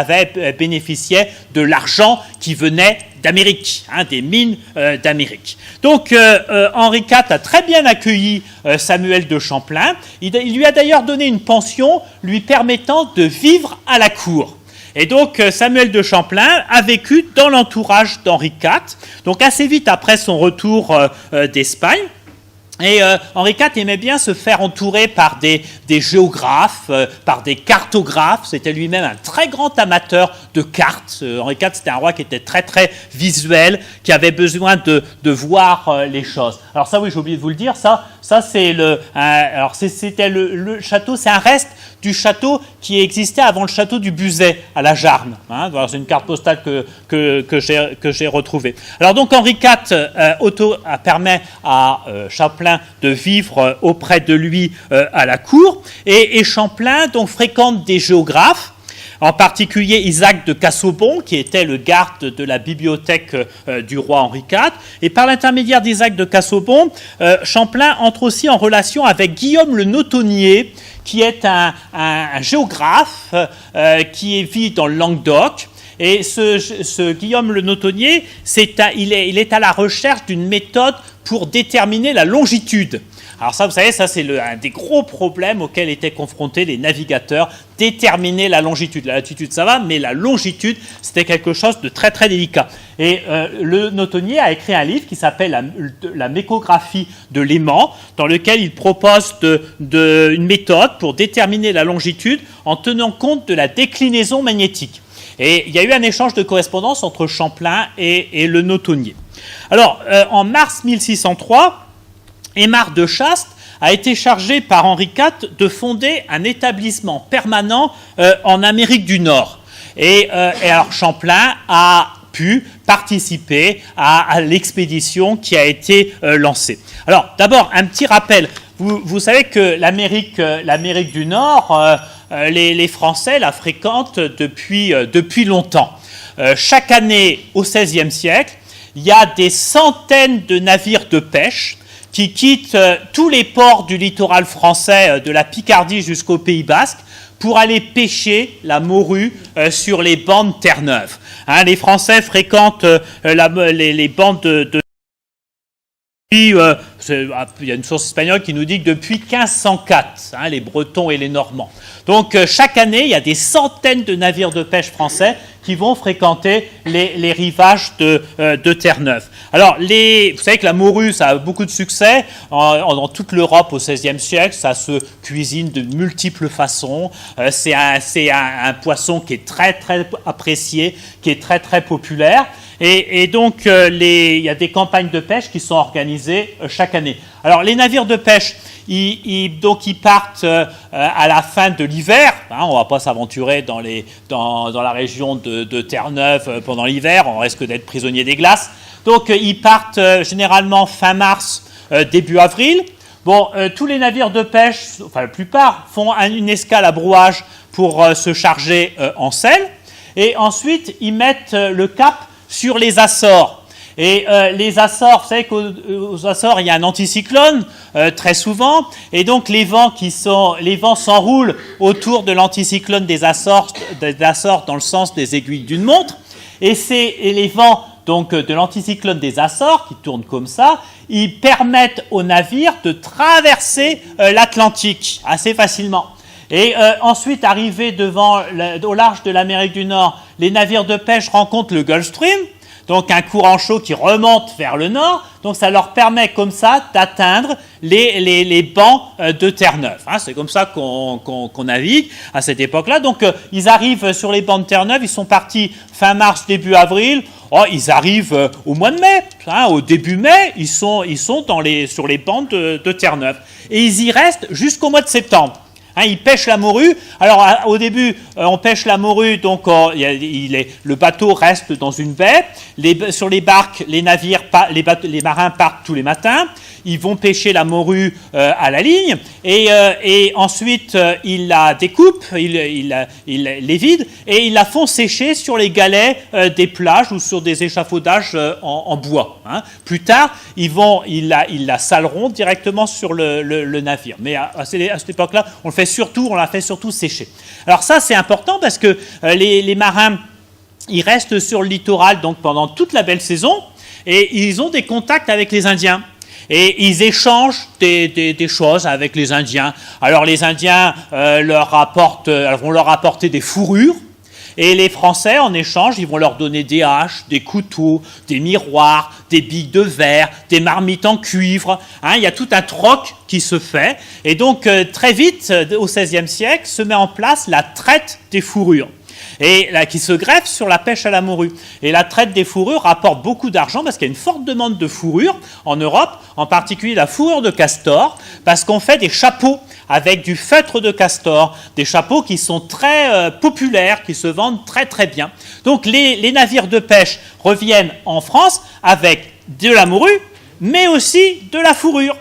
Speaker 2: bénéficiait de l'argent qui venait d'Amérique, des mines d'Amérique. Donc Henri IV a très bien accueilli Samuel de Champlain. Il lui a d'ailleurs donné une pension lui permettant de vivre à la cour. Et donc Samuel de Champlain a vécu dans l'entourage d'Henri IV, donc assez vite après son retour d'Espagne. Et Henri IV aimait bien se faire entourer par des géographes, par des cartographes. C'était lui-même un très grand amateur de cartes. Henri IV, c'était un roi qui était très très visuel, qui avait besoin de voir les choses. Alors ça, oui, j'ai oublié de vous le dire. Ça c'est c'était le château. C'est un reste du château qui existait avant le château du Buzet à la Jarne. Hein, c'est une carte postale que j'ai retrouvée. Alors donc Henri IV permet à Champlain de vivre auprès de lui à la cour, et Champlain donc fréquente des géographes, en particulier Isaac de Casaubon, qui était le garde de la bibliothèque du roi Henri IV. Et par l'intermédiaire d'Isaac de Casaubon, Champlain entre aussi en relation avec Guillaume le Notonnier, qui est un géographe qui vit dans le Languedoc. Et ce Guillaume le Notonnier, il est à la recherche d'une méthode pour déterminer la longitude. Alors ça, vous savez, ça c'est un des gros problèmes auxquels étaient confrontés les navigateurs, déterminer la longitude. La latitude, ça va, mais la longitude, c'était quelque chose de très très délicat. Et le Notonnier a écrit un livre qui s'appelle la mécographie de l'aimant, dans lequel il propose une méthode pour déterminer la longitude en tenant compte de la déclinaison magnétique. Et il y a eu un échange de correspondance entre Champlain et le Notonnier. Alors, en mars 1603, Aymar de Chaste a été chargé par Henri IV de fonder un établissement permanent en Amérique du Nord. Et alors Champlain a pu participer à l'expédition qui a été lancée. Alors, d'abord, un petit rappel. Vous savez que l'Amérique du Nord, les Français la fréquentent depuis longtemps. Chaque année, au XVIe siècle, il y a des centaines de navires de pêche qui quittent tous les ports du littoral français, de la Picardie jusqu'au Pays Basque, pour aller pêcher la morue sur les bancs de Terre-Neuve. Hein, les Français fréquentent les bancs de il y a une source espagnole qui nous dit que depuis 1504, les Bretons et les Normands. Donc chaque année, il y a des centaines de navires de pêche français qui vont fréquenter les rivages de Terre-Neuve. Alors, vous savez que la morue, ça a beaucoup de succès dans toute l'Europe au XVIe siècle. Ça se cuisine de multiples façons. C'est un poisson qui est très très apprécié, qui est très très populaire. Et donc, il y a des campagnes de pêche qui sont organisées chaque année. Alors, les navires de pêche, ils partent à la fin de l'hiver. On ne va pas s'aventurer dans la région de Terre-Neuve pendant l'hiver. On risque d'être prisonnier des glaces. Donc, ils partent généralement fin mars, début avril. Bon, tous les navires de pêche, enfin la plupart, font une escale à brouage pour se charger en sel. Et ensuite, ils mettent le cap sur les Açores. Et les Açores, vous savez qu'aux Açores, il y a un anticyclone très souvent, et donc les vents s'enroulent autour de l'anticyclone des Açores dans le sens des aiguilles d'une montre, et les vents donc de l'anticyclone des Açores, qui tournent comme ça, ils permettent aux navires de traverser l'Atlantique assez facilement. Et ensuite, arrivés au large de l'Amérique du Nord, les navires de pêche rencontrent le Gulf Stream, donc un courant chaud qui remonte vers le nord, donc ça leur permet comme ça d'atteindre les bancs de Terre-Neuve. C'est comme ça qu'on navigue à cette époque-là. Donc ils arrivent sur les bancs de Terre-Neuve, ils sont partis fin mars, début avril. Ils arrivent au mois de mai, au début mai, ils sont sur les bancs de Terre-Neuve. Et ils y restent jusqu'au mois de septembre. Ils pêchent la morue. Alors, au début, on pêche la morue, donc le bateau reste dans une baie. Sur les barques, les marins partent tous les matins. Ils vont pêcher la morue à la ligne. Et ensuite, ils la découpent, ils les vident, et ils la font sécher sur les galets des plages ou sur des échafaudages en bois. Plus tard, ils la saleront directement sur le navire. Mais à cette époque-là, on la fait surtout sécher. Alors ça, c'est important parce que les marins, ils restent sur le littoral donc pendant toute la belle saison et ils ont des contacts avec les Indiens. Et ils échangent des choses avec les Indiens. Alors les Indiens vont leur apporter des fourrures. Et les Français, en échange, ils vont leur donner des haches, des couteaux, des miroirs, des billes de verre, des marmites en cuivre. Il y a tout un troc qui se fait. Et donc, très vite, au XVIe siècle, se met en place la traite des fourrures. Et là, qui se greffe sur la pêche à la morue. Et la traite des fourrures rapporte beaucoup d'argent parce qu'il y a une forte demande de fourrure en Europe, en particulier la fourrure de castor, parce qu'on fait des chapeaux avec du feutre de castor, des chapeaux qui sont très populaires, qui se vendent très très bien. Donc les navires de pêche reviennent en France avec de la morue, mais aussi de la fourrure.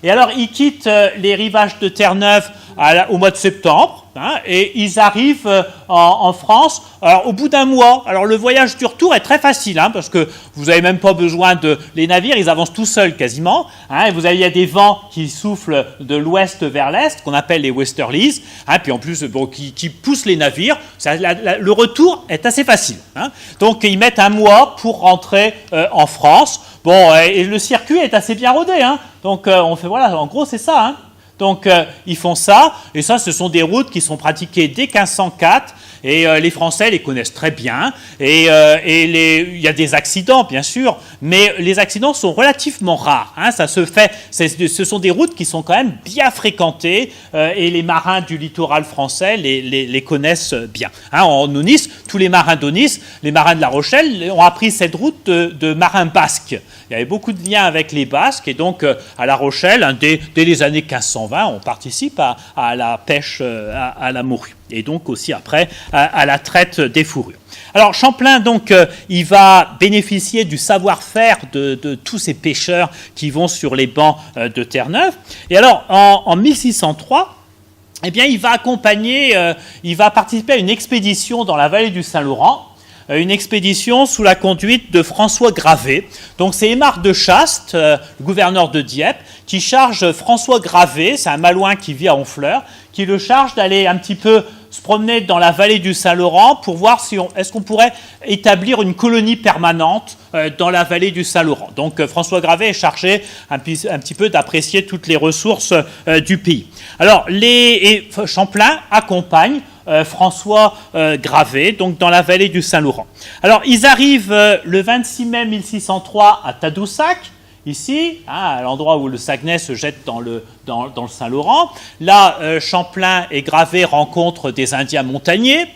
Speaker 2: Et alors ils quittent les rivages de Terre-Neuve au mois de septembre, et ils arrivent en France au bout d'un mois. Alors le voyage du retour est très facile, parce que vous n'avez même pas besoin de... Les navires, ils avancent tout seuls quasiment. Il y a des vents qui soufflent de l'ouest vers l'est, qu'on appelle les westerlies, puis en plus qui poussent les navires. Le retour est assez facile. Donc ils mettent un mois pour rentrer en France. Et le circuit est assez bien rodé. Donc on fait, voilà, en gros c'est ça. Donc, ils font ça, et ça, ce sont des routes qui sont pratiquées dès 1504, et les Français les connaissent très bien, et il y a des accidents, bien sûr, mais les accidents sont relativement rares. Ça se fait, ce sont des routes qui sont quand même bien fréquentées, et les marins du littoral français les connaissent bien. En Aunis, tous les marins d'Aunis, les marins de La Rochelle, ont appris cette route de marins basques. Il y avait beaucoup de liens avec les Basques, et donc à La Rochelle, dès les années 1520, on participe à la pêche à la morue, et donc aussi après à la traite des fourrures. Alors Champlain, donc, il va bénéficier du savoir-faire de tous ces pêcheurs qui vont sur les bancs de Terre-Neuve. Et alors, en 1603, il va participer à une expédition dans la vallée du Saint-Laurent, une expédition sous la conduite de François Gravé. Donc c'est Aymar de Chaste, le gouverneur de Dieppe, qui charge François Gravé, c'est un malouin qui vit à Honfleur, qui le charge d'aller un petit peu se promener dans la vallée du Saint-Laurent pour voir est-ce qu'on pourrait établir une colonie permanente dans la vallée du Saint-Laurent. Donc François Gravé est chargé un petit peu d'apprécier toutes les ressources du pays. Alors Champlain accompagne François Gravé, donc dans la vallée du Saint-Laurent. Alors, ils arrivent le 26 mai 1603 à Tadoussac, ici, à l'endroit où le Saguenay se jette dans le Saint-Laurent. Là, Champlain et Gravé rencontrent des Indiens montagnais.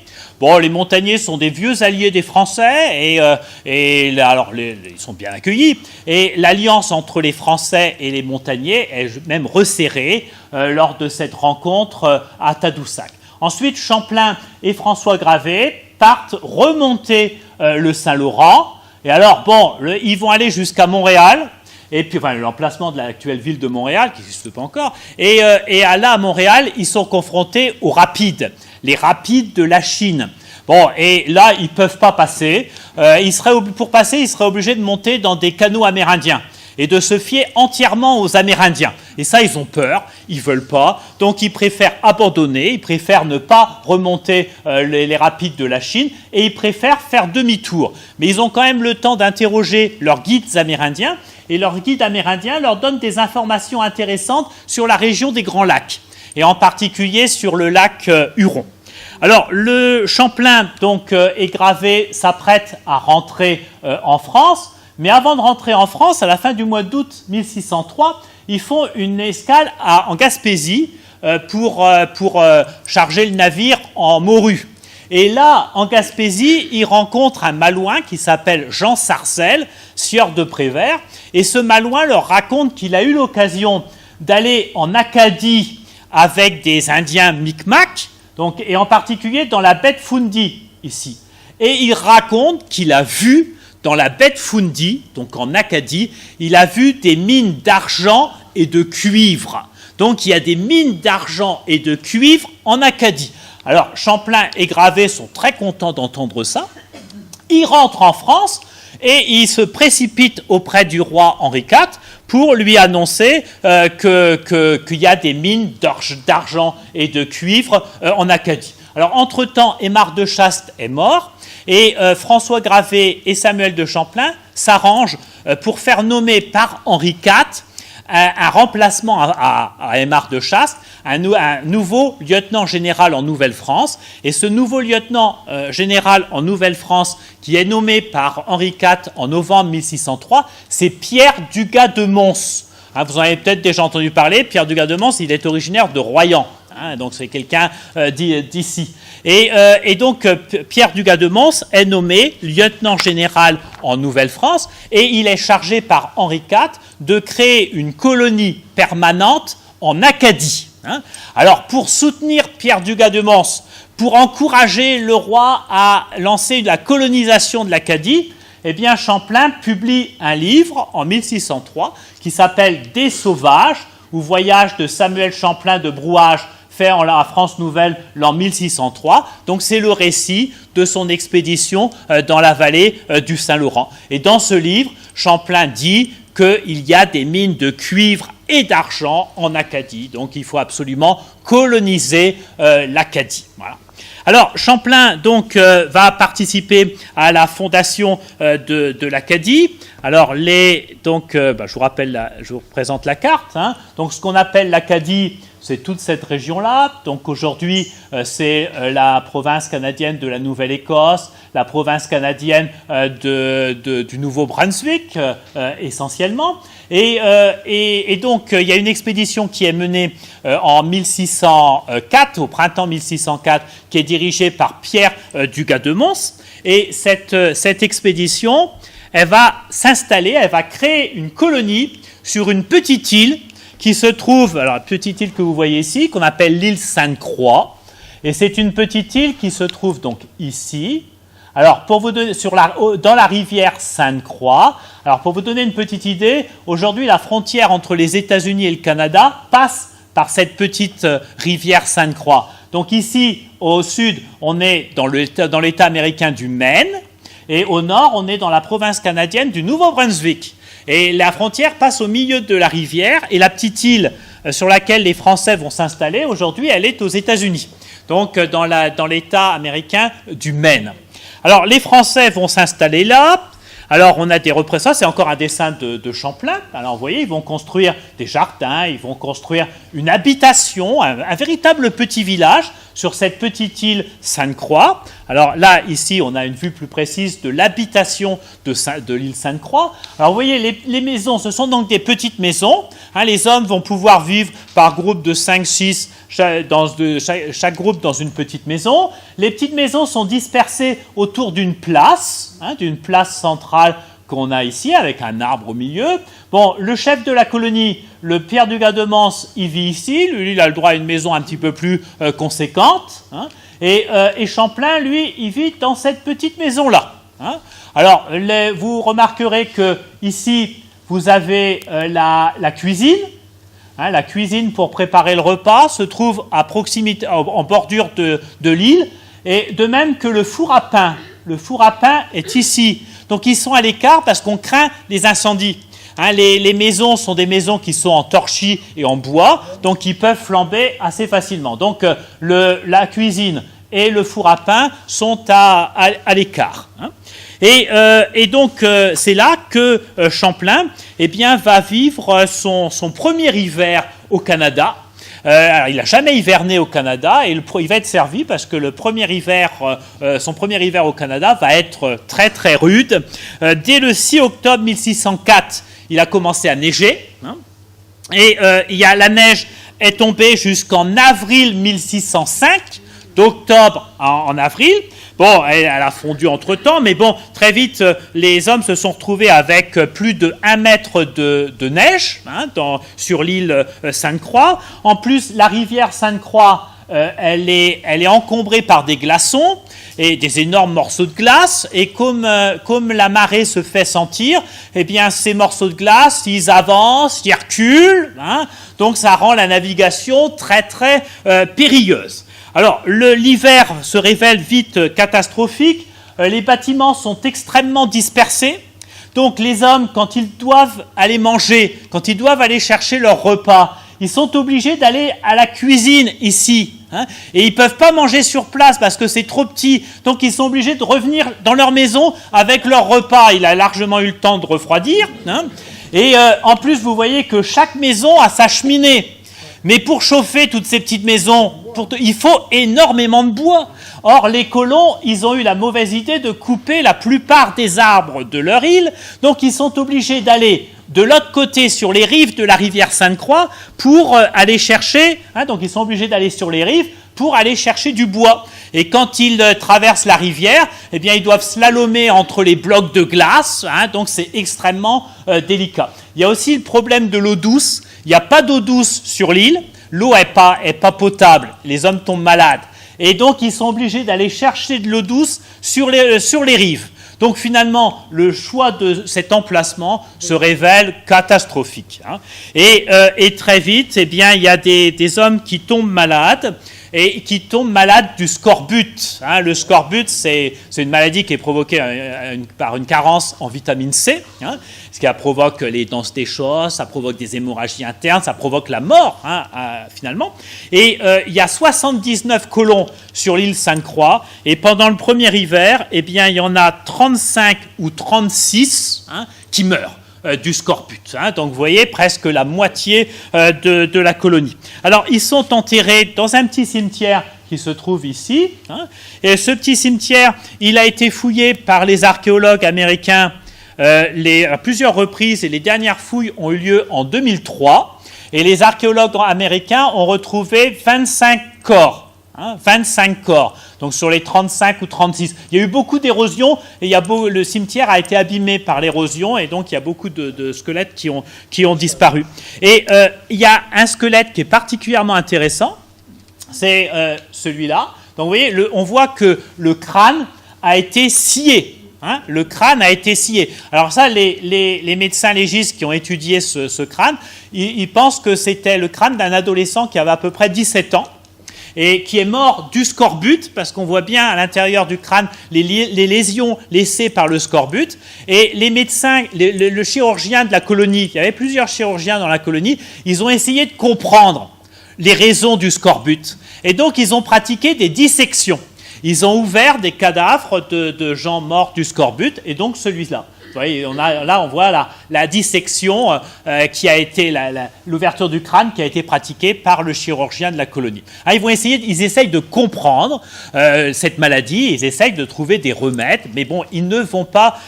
Speaker 2: Les montagnais sont des vieux alliés des Français, ils sont bien accueillis. Et l'alliance entre les Français et les montagnais est même resserrée lors de cette rencontre à Tadoussac. Ensuite, Champlain et François Gravé partent remonter le Saint-Laurent. Et alors, ils vont aller jusqu'à Montréal, et puis l'emplacement de l'actuelle ville de Montréal, qui n'existe pas encore. Et là, à Montréal, ils sont confrontés aux rapides, les rapides de la Chine. Et là, ils ne peuvent pas passer. Pour passer, ils seraient obligés de monter dans des canaux amérindiens et de se fier entièrement aux Amérindiens. Et ça, ils ont peur, ils ne veulent pas, donc ils préfèrent abandonner, ils préfèrent ne pas remonter les rapides de la Chine, et ils préfèrent faire demi-tour. Mais ils ont quand même le temps d'interroger leurs guides amérindiens, et leurs guides amérindiens leur donnent des informations intéressantes sur la région des Grands Lacs, et en particulier sur le lac Huron. Alors, le Champlain et Gravé s'apprêtent à rentrer en France. Mais avant de rentrer en France, à la fin du mois d'août 1603, ils font une escale en Gaspésie pour charger le navire en morue. Et là, en Gaspésie, ils rencontrent un malouin qui s'appelle Jean Sarcel, sieur de Prévert. Et ce malouin leur raconte qu'il a eu l'occasion d'aller en Acadie avec des Indiens Micmac, et en particulier dans la baie de Fundy, ici. Et il raconte qu'il a vu dans la baie de Fundy, donc en Acadie, il a vu des mines d'argent et de cuivre. Donc il y a des mines d'argent et de cuivre en Acadie. Alors Champlain et Gravé sont très contents d'entendre ça. Ils rentrent en France et ils se précipitent auprès du roi Henri IV pour lui annoncer qu'il y a des mines d'argent et de cuivre en Acadie. Alors entre-temps, Aymar de Chaste est mort, et François Gravé et Samuel de Champlain s'arrangent pour faire nommer par Henri IV un remplacement à Aymar de Chaste, un nouveau lieutenant général en Nouvelle-France. Et ce nouveau lieutenant général en Nouvelle-France, qui est nommé par Henri IV en novembre 1603, c'est Pierre Dugas de Mons. Vous en avez peut-être déjà entendu parler. Pierre Dugas de Mons, il est originaire de Royan. Donc c'est quelqu'un d'ici. Et donc Pierre Dugas de Mons est nommé lieutenant général en Nouvelle-France et il est chargé par Henri IV de créer une colonie permanente en Acadie. Alors pour soutenir Pierre Dugas de Mons, pour encourager le roi à lancer la colonisation de l'Acadie, eh bien Champlain publie un livre en 1603 qui s'appelle « Des sauvages » ou « Voyage de Samuel Champlain de Brouage » fait en la France Nouvelle l'an 1603. Donc c'est le récit de son expédition dans la vallée du Saint-Laurent. Et dans ce livre, Champlain dit qu'il y a des mines de cuivre et d'argent en Acadie. Donc il faut absolument coloniser l'Acadie. Voilà. Alors Champlain donc va participer à la fondation de l'Acadie. Alors je vous présente la carte. Donc ce qu'on appelle l'Acadie, c'est toute cette région-là. Donc aujourd'hui, c'est la province canadienne de la Nouvelle-Écosse, la province canadienne du Nouveau-Brunswick, essentiellement. Et donc, il y a une expédition qui est menée en 1604, au printemps 1604, qui est dirigée par Pierre Dugas de Mons. Et cette expédition, elle va s'installer, elle va créer une colonie sur une petite île qui se trouve, alors la petite île que vous voyez ici, qu'on appelle l'île Sainte-Croix, et c'est une petite île qui se trouve donc ici. Alors, pour vous donner, dans la rivière Sainte-Croix, alors pour vous donner une petite idée, aujourd'hui la frontière entre les États-Unis et le Canada passe par cette petite rivière Sainte-Croix. Donc ici, au sud, on est dans l'État américain du Maine, et au nord, on est dans la province canadienne du Nouveau-Brunswick. Et la frontière passe au milieu de la rivière et la petite île sur laquelle les Français vont s'installer, aujourd'hui, elle est aux États-Unis, donc dans l'État américain du Maine. Alors, les Français vont s'installer là. Alors, on a des représentants, c'est encore un dessin de Champlain. Alors, vous voyez, ils vont construire des jardins, ils vont construire une habitation, un véritable petit village sur cette petite île Sainte-Croix. Alors là, ici, on a une vue plus précise de l'habitation de l'île Sainte-Croix. Alors, vous voyez, les maisons, ce sont donc des petites maisons. Les hommes vont pouvoir vivre par groupe de 5-6, chaque groupe dans une petite maison. Les petites maisons sont dispersées autour d'une place centrale qu'on a ici, avec un arbre au milieu. Bon, le chef de la colonie, le Pierre Dugas de Mons, il vit ici. Lui, il a le droit à une maison un petit peu plus conséquente. Et Champlain, lui, il vit dans cette petite maison-là. Alors, vous remarquerez que ici, vous avez la cuisine. La cuisine pour préparer le repas se trouve à proximité, en bordure de l'île. Et de même que le four à pain. Le four à pain est ici. Donc, ils sont à l'écart parce qu'on craint les incendies. Les maisons sont des maisons qui sont en torchis et en bois, donc ils peuvent flamber assez facilement. Donc, la cuisine et le four à pain sont à l'écart. Et donc, c'est là que Champlain va vivre son premier hiver au Canada. Alors, il n'a jamais hiverné au Canada et il va être servi parce que son premier hiver au Canada va être très très rude. Dès le 6 octobre 1604, il a commencé à neiger. Et la neige est tombée jusqu'en avril 1605, d'octobre en avril. Bon, elle a fondu entre-temps, mais bon, très vite, les hommes se sont retrouvés avec plus de 1 mètre de neige sur l'île Sainte-Croix. En plus, la rivière Sainte-Croix, elle est encombrée par des glaçons et des énormes morceaux de glace. Et comme la marée se fait sentir, ces morceaux de glace, ils avancent, ils reculent. Donc, ça rend la navigation très, très périlleuse. Alors, l'hiver se révèle vite catastrophique. Les bâtiments sont extrêmement dispersés. Donc, les hommes, quand ils doivent aller manger, quand ils doivent aller chercher leur repas, ils sont obligés d'aller à la cuisine ici. Et ils ne peuvent pas manger sur place parce que c'est trop petit. Donc, ils sont obligés de revenir dans leur maison avec leur repas. Il a largement eu le temps de refroidir. Et en plus, vous voyez que chaque maison a sa cheminée. Mais pour chauffer toutes ces petites maisons, il faut énormément de bois. Or, les colons, ils ont eu la mauvaise idée de couper la plupart des arbres de leur île, donc ils sont obligés d'aller de l'autre côté, sur les rives de la rivière Sainte-Croix, pour aller chercher, donc ils sont obligés d'aller sur les rives pour aller chercher du bois. Et quand ils traversent la rivière, eh bien, ils doivent slalomer entre les blocs de glace, donc c'est extrêmement délicat. Il y a aussi le problème de l'eau douce. Il n'y a pas d'eau douce sur l'île, l'eau n'est pas potable, les hommes tombent malades. Et donc, ils sont obligés d'aller chercher de l'eau douce sur les rives. Donc, finalement, le choix de cet emplacement se révèle catastrophique. Et très vite, eh bien, il y a des hommes qui tombent malades, et qui tombent malades du scorbut. Le scorbut, c'est une maladie qui est provoquée par une carence en vitamine C, ce qui provoque les dents se déchaussent, ça provoque des hémorragies internes, ça provoque la mort, finalement. Et il y a 79 colons sur l'île Sainte-Croix, et pendant le premier hiver, eh bien, il y en a 35 ou 36 qui meurent du scorbut. Donc, vous voyez, presque la moitié de la colonie. Alors, ils sont enterrés dans un petit cimetière qui se trouve ici. Et ce petit cimetière, il a été fouillé par les archéologues américains à plusieurs reprises, et les dernières fouilles ont eu lieu en 2003. Et les archéologues américains ont retrouvé 25 corps. 25 corps, donc sur les 35 ou 36. Il y a eu beaucoup d'érosion, et le cimetière a été abîmé par l'érosion, et donc il y a beaucoup de squelettes qui ont disparu. Et il y a un squelette qui est particulièrement intéressant, c'est celui-là. Donc vous voyez, on voit que le crâne a été scié. Le crâne a été scié. Alors ça, les médecins légistes qui ont étudié ce crâne, ils pensent que c'était le crâne d'un adolescent qui avait à peu près 17 ans, et qui est mort du scorbut, parce qu'on voit bien à l'intérieur du crâne les lésions laissées par le scorbut. Et les médecins, le chirurgien de la colonie, il y avait plusieurs chirurgiens dans la colonie, ils ont essayé de comprendre les raisons du scorbut. Et donc, ils ont pratiqué des dissections. Ils ont ouvert des cadavres de gens morts du scorbut, et donc celui-là. Vous voyez, on voit la dissection qui a été l'ouverture du crâne qui a été pratiquée par le chirurgien de la colonie. Ils essayent de comprendre cette maladie, ils essayent de trouver des remèdes, mais bon, ils ne vont pas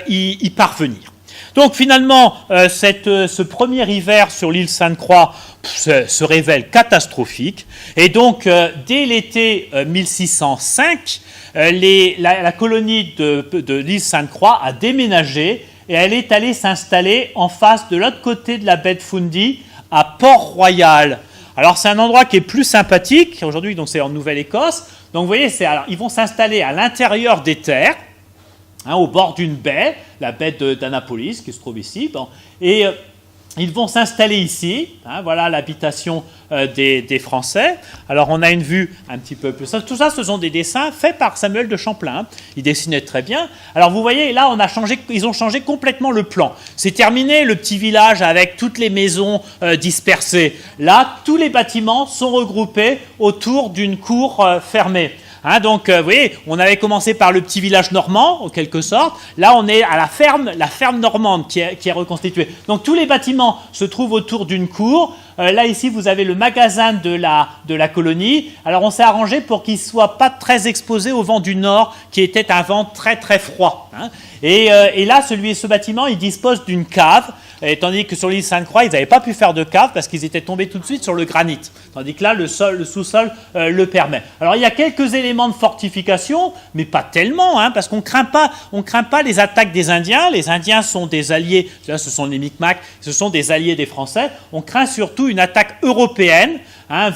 Speaker 2: y parvenir. Donc finalement, ce premier hiver sur l'île Sainte-Croix se révèle catastrophique, et donc dès l'été 1605, la colonie de l'île Sainte-Croix a déménagé, et elle est allée s'installer en face de l'autre côté de la baie de Fundy, à Port-Royal. Alors c'est un endroit qui est plus sympathique, aujourd'hui donc c'est en Nouvelle-Écosse. Donc vous voyez, ils vont s'installer à l'intérieur des terres, au bord d'une baie, la baie d'Annapolis, qui se trouve ici. Et ils vont s'installer ici. Voilà l'habitation des Français. Alors, on a une vue un petit peu plus... Tout ça, ce sont des dessins faits par Samuel de Champlain. Il dessinait très bien. Alors, vous voyez, là, ils ont changé complètement le plan. C'est terminé, le petit village avec toutes les maisons dispersées. Là, tous les bâtiments sont regroupés autour d'une cour fermée. Donc, vous voyez, on avait commencé par le petit village normand, en quelque sorte. Là, on est à la ferme normande qui est reconstituée. Donc, tous les bâtiments se trouvent autour d'une cour. Là, ici, vous avez le magasin de la colonie. Alors, on s'est arrangé pour qu'il ne soit pas très exposé au vent du nord, qui était un vent très, très froid. Et là, ce bâtiment, il dispose d'une cave, tandis que sur l'île Sainte-Croix, ils n'avaient pas pu faire de cave parce qu'ils étaient tombés tout de suite sur le granit. Tandis que là, le sous-sol le permet. Alors, il y a quelques éléments de fortification, mais pas tellement, parce qu'on ne craint pas les attaques des Indiens. Les Indiens sont des alliés, là, ce sont les Micmacs, ce sont des alliés des Français. On craint surtout une attaque européenne,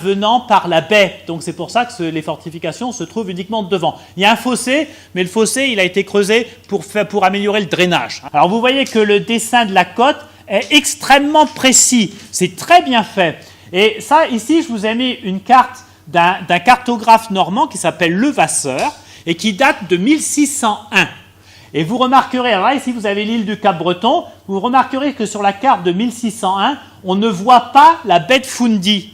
Speaker 2: venant par la baie. Donc c'est pour ça que les fortifications se trouvent uniquement devant. Il y a un fossé, mais le fossé, il a été creusé pour améliorer le drainage. Alors vous voyez que le dessin de la côte est extrêmement précis. C'est très bien fait. Et ça, ici, je vous ai mis une carte d'un cartographe normand qui s'appelle Levasseur et qui date de 1601. Et vous remarquerez, alors là, ici, vous avez l'île du Cap-Breton, vous remarquerez que sur la carte de 1601, on ne voit pas la baie de Fundy.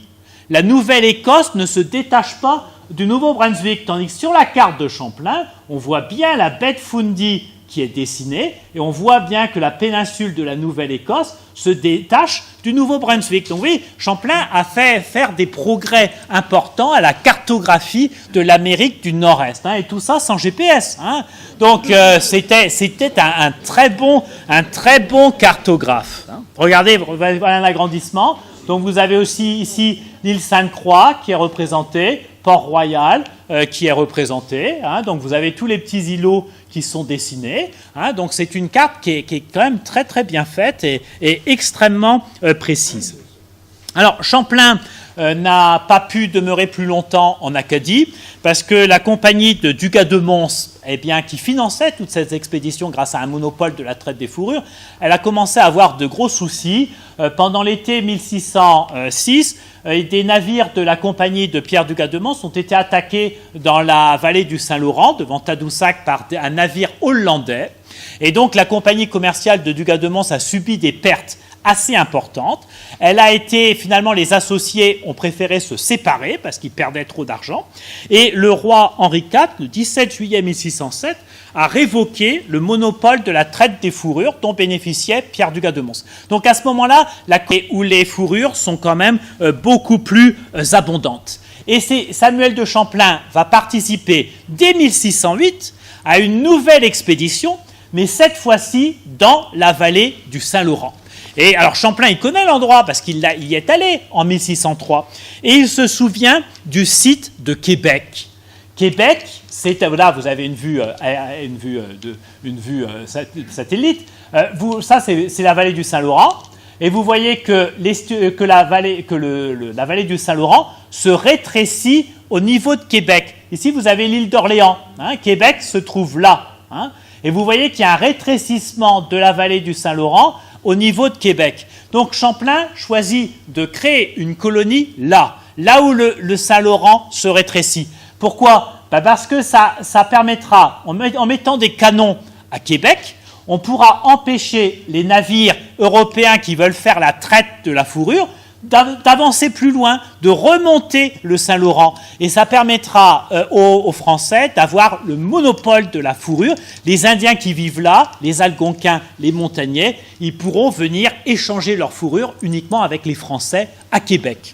Speaker 2: La Nouvelle-Écosse ne se détache pas du Nouveau-Brunswick, tandis que sur la carte de Champlain, on voit bien la baie de Fundy qui est dessinée, et on voit bien que la péninsule de la Nouvelle-Écosse se détache du Nouveau-Brunswick. Donc, vous voyez, Champlain a fait faire des progrès importants à la cartographie de l'Amérique du Nord-Est, et tout ça sans GPS. Donc, c'était un très bon cartographe. Regardez, voilà un agrandissement. Donc, vous avez aussi ici l'île Sainte-Croix qui est représentée, Port-Royal qui est représenté. Donc, vous avez tous les petits îlots qui sont dessinés. Donc, c'est une carte qui est quand même très, très bien faite et extrêmement précise. Alors, Champlain n'a pas pu demeurer plus longtemps en Acadie parce que la compagnie de Dugas de Mons, qui finançait toutes ces expéditions grâce à un monopole de la traite des fourrures, elle a commencé à avoir de gros soucis. Pendant l'été 1606, des navires de la compagnie de Pierre Dugas de Mons ont été attaqués dans la vallée du Saint-Laurent, devant Tadoussac, par un navire hollandais. Et donc, la compagnie commerciale de Dugas de Mons a subi des pertes assez importante. Elle a été, finalement, les associés ont préféré se séparer parce qu'ils perdaient trop d'argent. Et le roi Henri IV, le 17 juillet 1607, a révoqué le monopole de la traite des fourrures dont bénéficiait Pierre Dugas de Mons. Donc à ce moment-là, où les fourrures sont quand même beaucoup plus abondantes. Et Samuel de Champlain va participer dès 1608 à une nouvelle expédition, mais cette fois-ci dans la vallée du Saint-Laurent. Et alors Champlain, il connaît l'endroit parce qu'il y est allé en 1603. Et il se souvient du site de Québec. Québec, là vous avez une vue satellite. Ça, c'est la vallée du Saint-Laurent. Et vous voyez que la vallée du Saint-Laurent se rétrécit au niveau de Québec. Ici, vous avez l'île d'Orléans. Québec se trouve là. Et vous voyez qu'il y a un rétrécissement de la vallée du Saint-Laurent au niveau de Québec. Donc Champlain choisit de créer une colonie là où le Saint-Laurent se rétrécit. Pourquoi ? Parce que ça permettra, en mettant des canons à Québec, on pourra empêcher les navires européens qui veulent faire la traite de la fourrure d'avancer plus loin, de remonter le Saint-Laurent. Et ça permettra aux Français d'avoir le monopole de la fourrure. Les Indiens qui vivent là, les Algonquins, les Montagnais, ils pourront venir échanger leur fourrure uniquement avec les Français à Québec.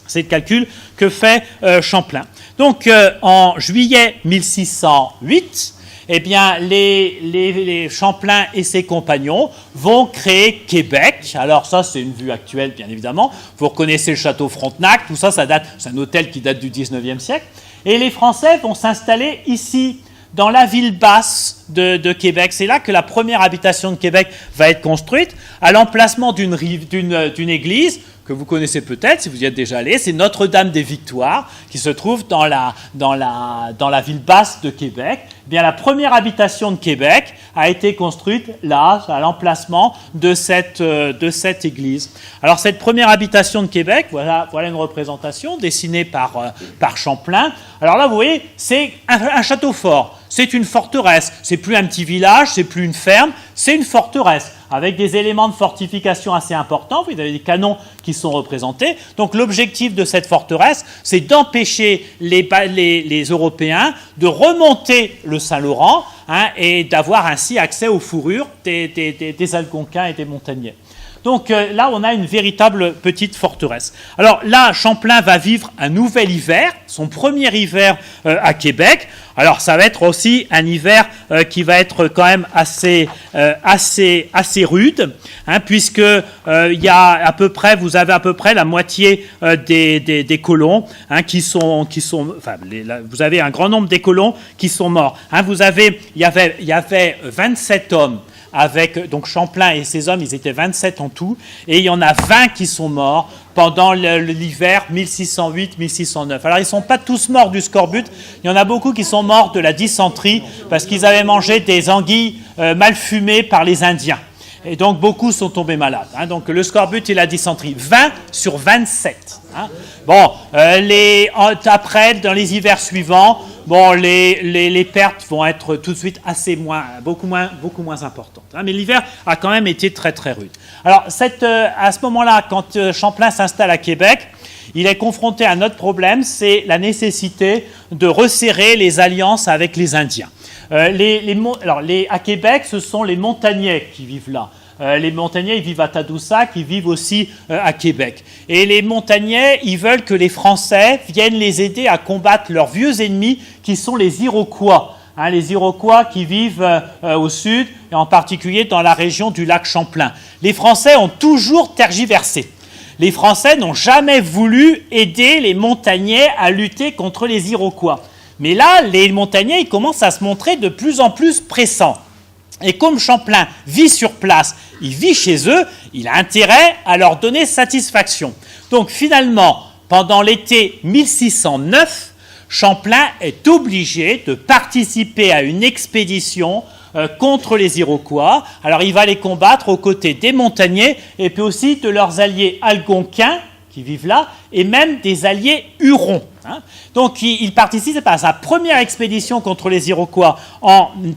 Speaker 2: C'est le calcul que fait Champlain. Donc, en juillet 1608, les Champlain et ses compagnons vont créer Québec. Alors ça, c'est une vue actuelle, bien évidemment. Vous reconnaissez le château Frontenac, tout ça, c'est un hôtel qui date du 19e siècle. Et les Français vont s'installer ici, dans la ville basse de Québec. C'est là que la première habitation de Québec va être construite, à l'emplacement d'une église que vous connaissez peut-être, si vous y êtes déjà allé, c'est Notre-Dame des Victoires, qui se trouve dans la ville basse de Québec. Eh bien, la première habitation de Québec a été construite là, à l'emplacement de cette église. Alors, cette première habitation de Québec, voilà une représentation dessinée par Champlain. Alors là, vous voyez, c'est un château fort. C'est une forteresse. C'est plus un petit village, c'est plus une ferme, c'est une forteresse avec des éléments de fortification assez importants. Vous avez des canons qui sont représentés. Donc l'objectif de cette forteresse, c'est d'empêcher les Européens de remonter le Saint-Laurent et d'avoir ainsi accès aux fourrures des Algonquins et des Montagnais. Donc là, on a une véritable petite forteresse. Alors là, Champlain va vivre un nouvel hiver, son premier hiver à Québec. Alors ça va être aussi un hiver qui va être quand même assez rude, puisque il y a vous avez à peu près la moitié des colons qui sont vous avez un grand nombre des colons qui sont morts. Il y avait 27 hommes. Donc Champlain et ses hommes, ils étaient 27 en tout, et il y en a 20 qui sont morts pendant l'hiver 1608-1609. Alors ils ne sont pas tous morts du scorbut, il y en a beaucoup qui sont morts de la dysenterie, parce qu'ils avaient mangé des anguilles mal fumées par les Indiens. Et donc beaucoup sont tombés malades. Donc le scorbut et la dysenterie, 20 sur 27. Après, dans les hivers suivants, les pertes vont être tout de suite beaucoup moins importantes. Mais l'hiver a quand même été très très rude. Alors à ce moment-là, quand Champlain s'installe à Québec, il est confronté à un autre problème, c'est la nécessité de resserrer les alliances avec les Indiens. À Québec, ce sont les Montagnais qui vivent là. Les montagnais, ils vivent à Tadoussac, ils vivent aussi à Québec. Et les montagnais, ils veulent que les Français viennent les aider à combattre leurs vieux ennemis qui sont les Iroquois. Les Iroquois qui vivent au sud, et en particulier dans la région du lac Champlain. Les Français ont toujours tergiversé. Les Français n'ont jamais voulu aider les montagnais à lutter contre les Iroquois. Mais là, les montagnais, ils commencent à se montrer de plus en plus pressants. Et comme Champlain vit sur place, il vit chez eux, il a intérêt à leur donner satisfaction. Donc finalement, pendant l'été 1609, Champlain est obligé de participer à une expédition contre les Iroquois. Alors il va les combattre aux côtés des montagnais et puis aussi de leurs alliés algonquins qui vivent là et même des alliés hurons. Donc il participe à sa première expédition contre les Iroquois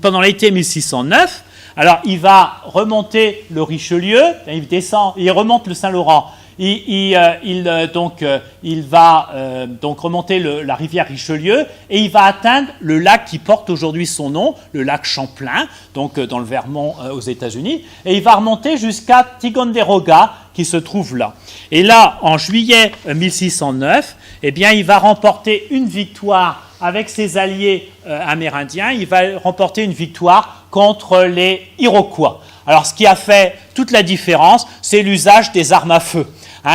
Speaker 2: pendant l'été 1609. Alors il va remonter le Richelieu, il remonte le Saint-Laurent. Il va remonter la rivière Richelieu et il va atteindre le lac qui porte aujourd'hui son nom, le lac Champlain, donc dans le Vermont aux États-Unis, et il va remonter jusqu'à Ticonderoga qui se trouve là. Et là, en juillet 1609, eh bien, il va remporter une victoire avec ses alliés amérindiens. Il va remporter une victoire contre les Iroquois. Alors, ce qui a fait toute la différence, c'est l'usage des armes à feu.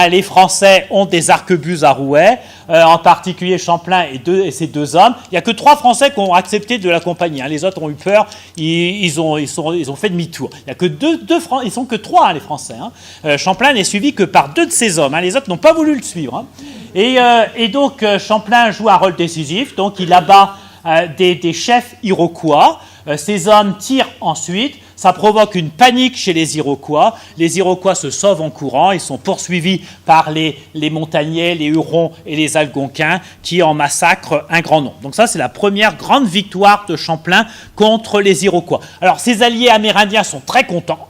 Speaker 2: Les Français ont des arquebuses à rouet, en particulier Champlain et ses deux hommes. Il n'y a que 3 Français qui ont accepté de l'accompagner. Les autres ont eu peur, ils ont fait demi-tour. Il n'y a que ils ne sont que 3, les Français. Champlain n'est suivi que par 2 de ses hommes. Les autres n'ont pas voulu le suivre. Et donc, Champlain joue un rôle décisif. Donc, il abat des chefs iroquois. Ces hommes tirent ensuite. Ça provoque une panique chez les Iroquois. Les Iroquois se sauvent en courant. Ils sont poursuivis par les montagnais, les Hurons et les Algonquins qui en massacrent un grand nombre. Donc ça, c'est la première grande victoire de Champlain contre les Iroquois. Alors, ses alliés amérindiens sont très contents.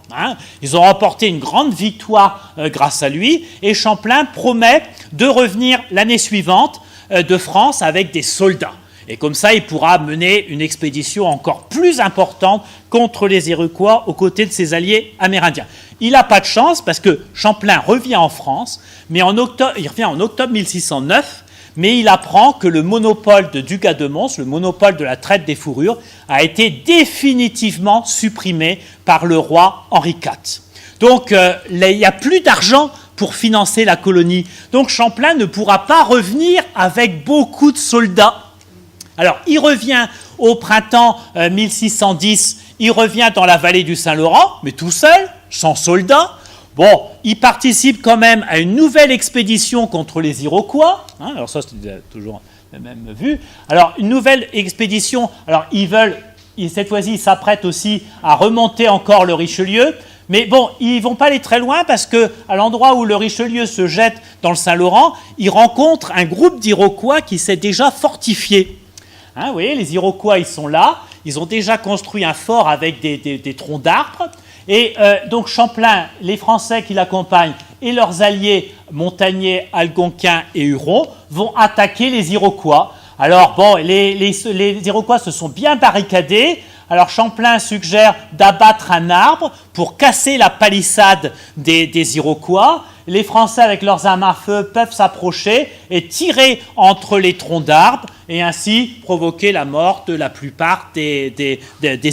Speaker 2: Ils ont remporté une grande victoire grâce à lui. Et Champlain promet de revenir l'année suivante de France avec des soldats. Et comme ça, il pourra mener une expédition encore plus importante contre les Iroquois aux côtés de ses alliés amérindiens. Il n'a pas de chance parce que Champlain revient en France, mais il revient en octobre 1609, mais il apprend que le monopole de Dugas de Mons, le monopole de la traite des fourrures, a été définitivement supprimé par le roi Henri IV. Donc, il n'y a plus d'argent pour financer la colonie. Donc, Champlain ne pourra pas revenir avec beaucoup de soldats. Alors, il revient au printemps 1610, il revient dans la vallée du Saint-Laurent, mais tout seul, sans soldats. Bon, il participe quand même à une nouvelle expédition contre les Iroquois. Alors ça, c'est toujours la même vue. Alors, une nouvelle expédition. Alors, cette fois-ci, ils s'apprêtent aussi à remonter encore le Richelieu. Mais bon, ils ne vont pas aller très loin parce qu'à l'endroit où le Richelieu se jette dans le Saint-Laurent, ils rencontrent un groupe d'Iroquois qui s'est déjà fortifié. Vous voyez, les Iroquois, ils sont là. Ils ont déjà construit un fort avec des troncs d'arbres. Et donc Champlain, les Français qui l'accompagnent et leurs alliés montagnais, algonquins et hurons vont attaquer les Iroquois. Alors bon, les Iroquois se sont bien barricadés. Alors Champlain suggère d'abattre un arbre pour casser la palissade des Iroquois. Les Français, avec leurs armes à feu, peuvent s'approcher et tirer entre les troncs d'arbres et ainsi provoquer la mort de la plupart des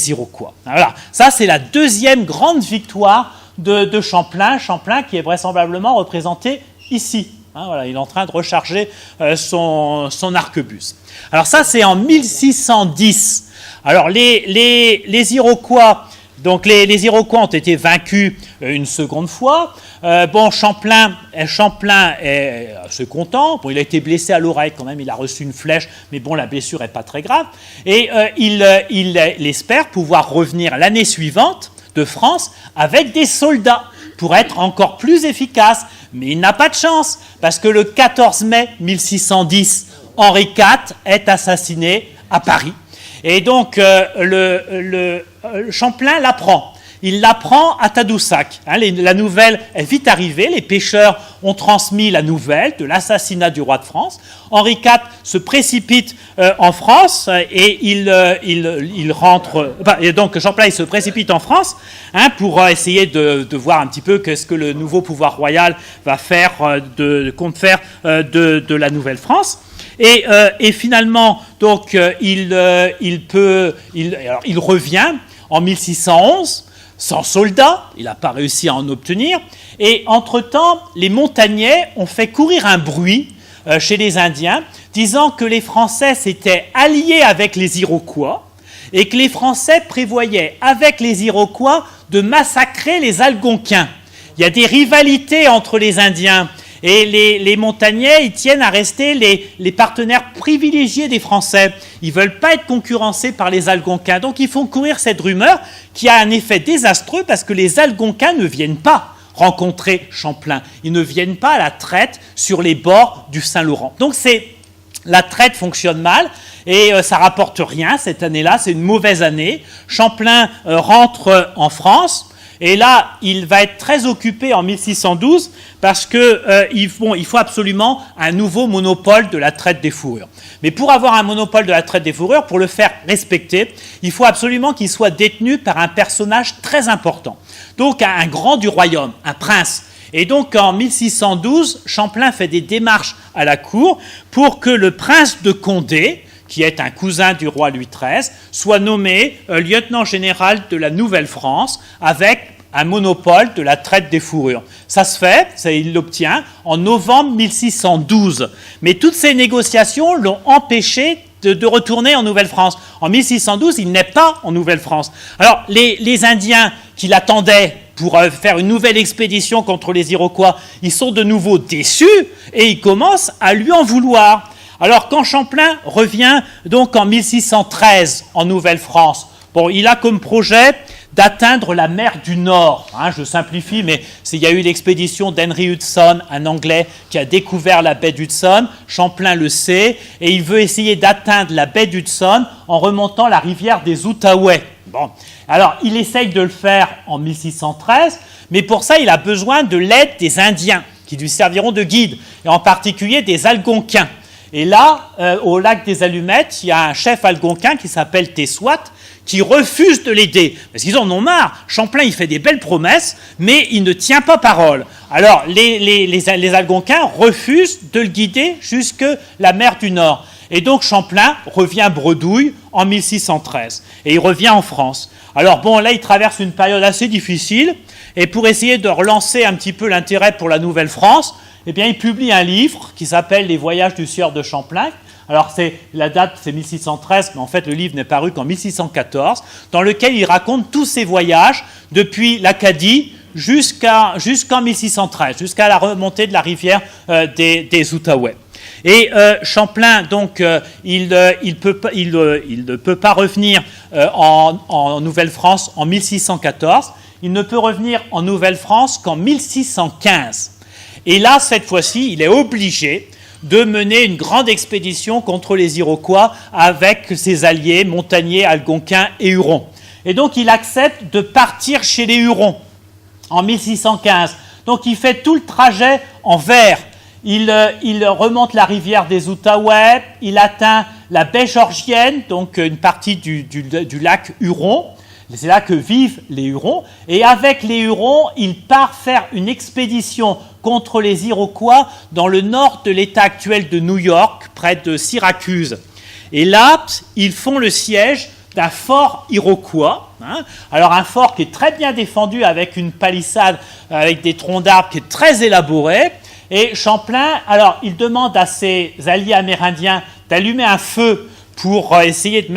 Speaker 2: Iroquois. Voilà. Ça, c'est la deuxième grande victoire de Champlain. Champlain qui est vraisemblablement représenté ici. Voilà, il est en train de recharger son arquebuse. Alors ça, c'est en 1610. Alors les Iroquois, donc les Iroquois ont été vaincus une seconde fois. Champlain est assez content. Bon, il a été blessé à l'oreille quand même, il a reçu une flèche, mais bon, la blessure n'est pas très grave. Et il espère pouvoir revenir l'année suivante de France avec des soldats pour être encore plus efficace. Mais il n'a pas de chance, parce que le 14 mai 1610, Henri IV est assassiné à Paris. Et donc, Champlain l'apprend. il l'apprend à Tadoussac. La nouvelle est vite arrivée, les pêcheurs ont transmis la nouvelle de l'assassinat du roi de France. Henri IV se précipite en France et il rentre... et donc Champlain il se précipite en France pour essayer de voir un petit peu qu'est-ce que le nouveau pouvoir royal va faire, compte faire de la Nouvelle-France. Et finalement, donc, il revient en 1611 sans soldats, il n'a pas réussi à en obtenir, et entre-temps, les montagnais ont fait courir un bruit chez les Indiens, disant que les Français s'étaient alliés avec les Iroquois, et que les Français prévoyaient, avec les Iroquois, de massacrer les Algonquins. Il y a des rivalités entre les Indiens, et les montagnais, ils tiennent à rester les partenaires privilégiés des Français. Ils ne veulent pas être concurrencés par les Algonquins. Donc ils font courir cette rumeur qui a un effet désastreux parce que les Algonquins ne viennent pas rencontrer Champlain. Ils ne viennent pas à la traite sur les bords du Saint-Laurent. Donc la traite fonctionne mal et ça ne rapporte rien cette année-là. C'est une mauvaise année. Champlain rentre en France. Et là, il va être très occupé en 1612 parce qu'il faut absolument un nouveau monopole de la traite des fourrures. Mais pour avoir un monopole de la traite des fourrures, pour le faire respecter, il faut absolument qu'il soit détenu par un personnage très important. Donc un grand du royaume, un prince. Et donc en 1612, Champlain fait des démarches à la cour pour que le prince de Condé, qui est un cousin du roi Louis XIII, soit nommé lieutenant général de la Nouvelle-France avec un monopole de la traite des fourrures. Ça se fait, il l'obtient en novembre 1612. Mais toutes ces négociations l'ont empêché de retourner en Nouvelle-France. En 1612, il n'est pas en Nouvelle-France. Alors, les Indiens qui l'attendaient pour faire une nouvelle expédition contre les Iroquois, ils sont de nouveau déçus et ils commencent à lui en vouloir. Alors, quand Champlain revient donc en 1613 en Nouvelle-France, il a comme projet d'atteindre la mer du Nord. Je simplifie, mais il y a eu l'expédition d'Henry Hudson, un Anglais qui a découvert la baie d'Hudson. Champlain le sait, et il veut essayer d'atteindre la baie d'Hudson en remontant la rivière des Outaouais. Alors, il essaye de le faire en 1613, mais pour ça, il a besoin de l'aide des Indiens, qui lui serviront de guide, et en particulier des Algonquins. Et là, au lac des Allumettes, il y a un chef algonquin qui s'appelle Tessouat, qui refuse de l'aider, parce qu'ils en ont marre. Champlain, il fait des belles promesses, mais il ne tient pas parole. Alors, les Algonquins refusent de le guider jusque la mer du Nord. Et donc, Champlain revient bredouille en 1613, et il revient en France. Alors, là, il traverse une période assez difficile, et pour essayer de relancer un petit peu l'intérêt pour la Nouvelle-France, il publie un livre qui s'appelle « Les voyages du sieur de Champlain ». Alors, la date, c'est 1613, mais en fait, le livre n'est paru qu'en 1614, dans lequel il raconte tous ses voyages depuis l'Acadie jusqu'en 1613, jusqu'à la remontée de la rivière des Outaouais. Et Champlain, donc, il ne peut pas revenir en Nouvelle-France en 1614. Il ne peut revenir en Nouvelle-France qu'en 1615. Et là, cette fois-ci, il est obligé de mener une grande expédition contre les Iroquois avec ses alliés montagnais, algonquins et hurons. Et donc, il accepte de partir chez les Hurons en 1615. Donc, il fait tout le trajet en vers. Il remonte la rivière des Outaouais, il atteint la baie Georgienne, donc une partie du lac Huron. C'est là que vivent les Hurons. Et avec les Hurons, il part faire une expédition contre les Iroquois dans le nord de l'État actuel de New York, près de Syracuse. Et là, ils font le siège d'un fort iroquois. Alors un fort qui est très bien défendu avec une palissade, avec des troncs d'arbres qui est très élaboré. Et Champlain, alors il demande à ses alliés amérindiens d'allumer un feu pour essayer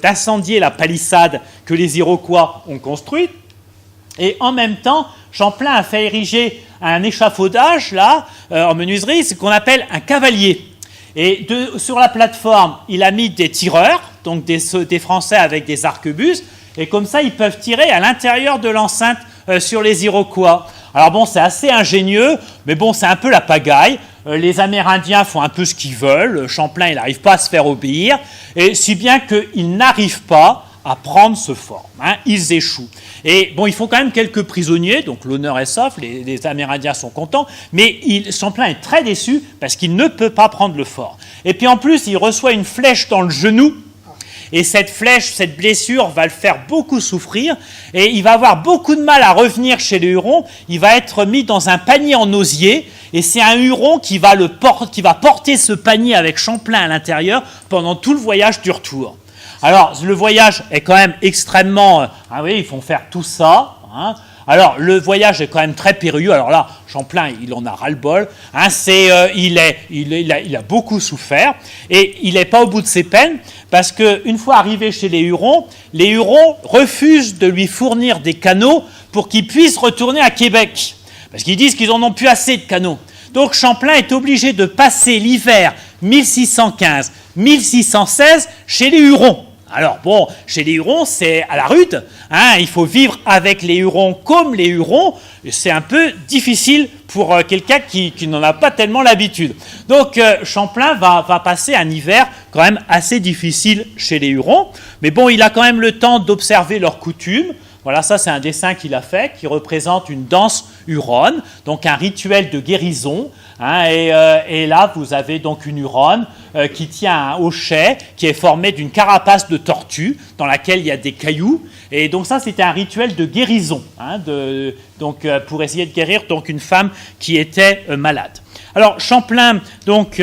Speaker 2: d'incendier la palissade que les Iroquois ont construite. Et en même temps, Champlain a fait ériger un échafaudage, là, en menuiserie, ce qu'on appelle un cavalier. Et sur la plateforme, il a mis des tireurs, donc des Français avec des arquebuses, et comme ça, ils peuvent tirer à l'intérieur de l'enceinte sur les Iroquois. Alors c'est assez ingénieux, mais c'est un peu la pagaille. Les Amérindiens font un peu ce qu'ils veulent. Champlain, il n'arrive pas à se faire obéir, et si bien qu'il n'arrive pas à prendre ce fort. Ils échouent. Et bon, il faut quand même quelques prisonniers, donc l'honneur est sauf, les Amérindiens sont contents, mais Champlain est très déçu parce qu'il ne peut pas prendre le fort. Et puis en plus, il reçoit une flèche dans le genou, et cette flèche, cette blessure va le faire beaucoup souffrir, et il va avoir beaucoup de mal à revenir chez les Hurons. Il va être mis dans un panier en osier, et c'est un Huron qui va porter ce panier avec Champlain à l'intérieur pendant tout le voyage du retour. Alors, le voyage est quand même extrêmement... oui, ils font faire tout ça. Alors, le voyage est quand même très périlleux. Alors là, Champlain, il en a ras-le-bol. Il a beaucoup souffert. Et il n'est pas au bout de ses peines, parce qu'une fois arrivé chez les Hurons refusent de lui fournir des canaux pour qu'il puisse retourner à Québec. Parce qu'ils disent qu'ils n'en ont plus assez de canaux. Donc, Champlain est obligé de passer l'hiver 1615-1616 chez les Hurons. Alors bon, chez les Hurons, c'est à la rude, il faut vivre avec les Hurons comme les Hurons, c'est un peu difficile pour quelqu'un qui n'en a pas tellement l'habitude. Donc Champlain va passer un hiver quand même assez difficile chez les Hurons, mais bon, il a quand même le temps d'observer leurs coutumes. Voilà, ça c'est un dessin qu'il a fait, qui représente une danse huronne, donc un rituel de guérison. Et là, vous avez donc une huronne qui tient un hochet qui est formé d'une carapace de tortue dans laquelle il y a des cailloux. Et donc ça, c'était un rituel de guérison, pour essayer de guérir donc une femme qui était malade. Alors Champlain donc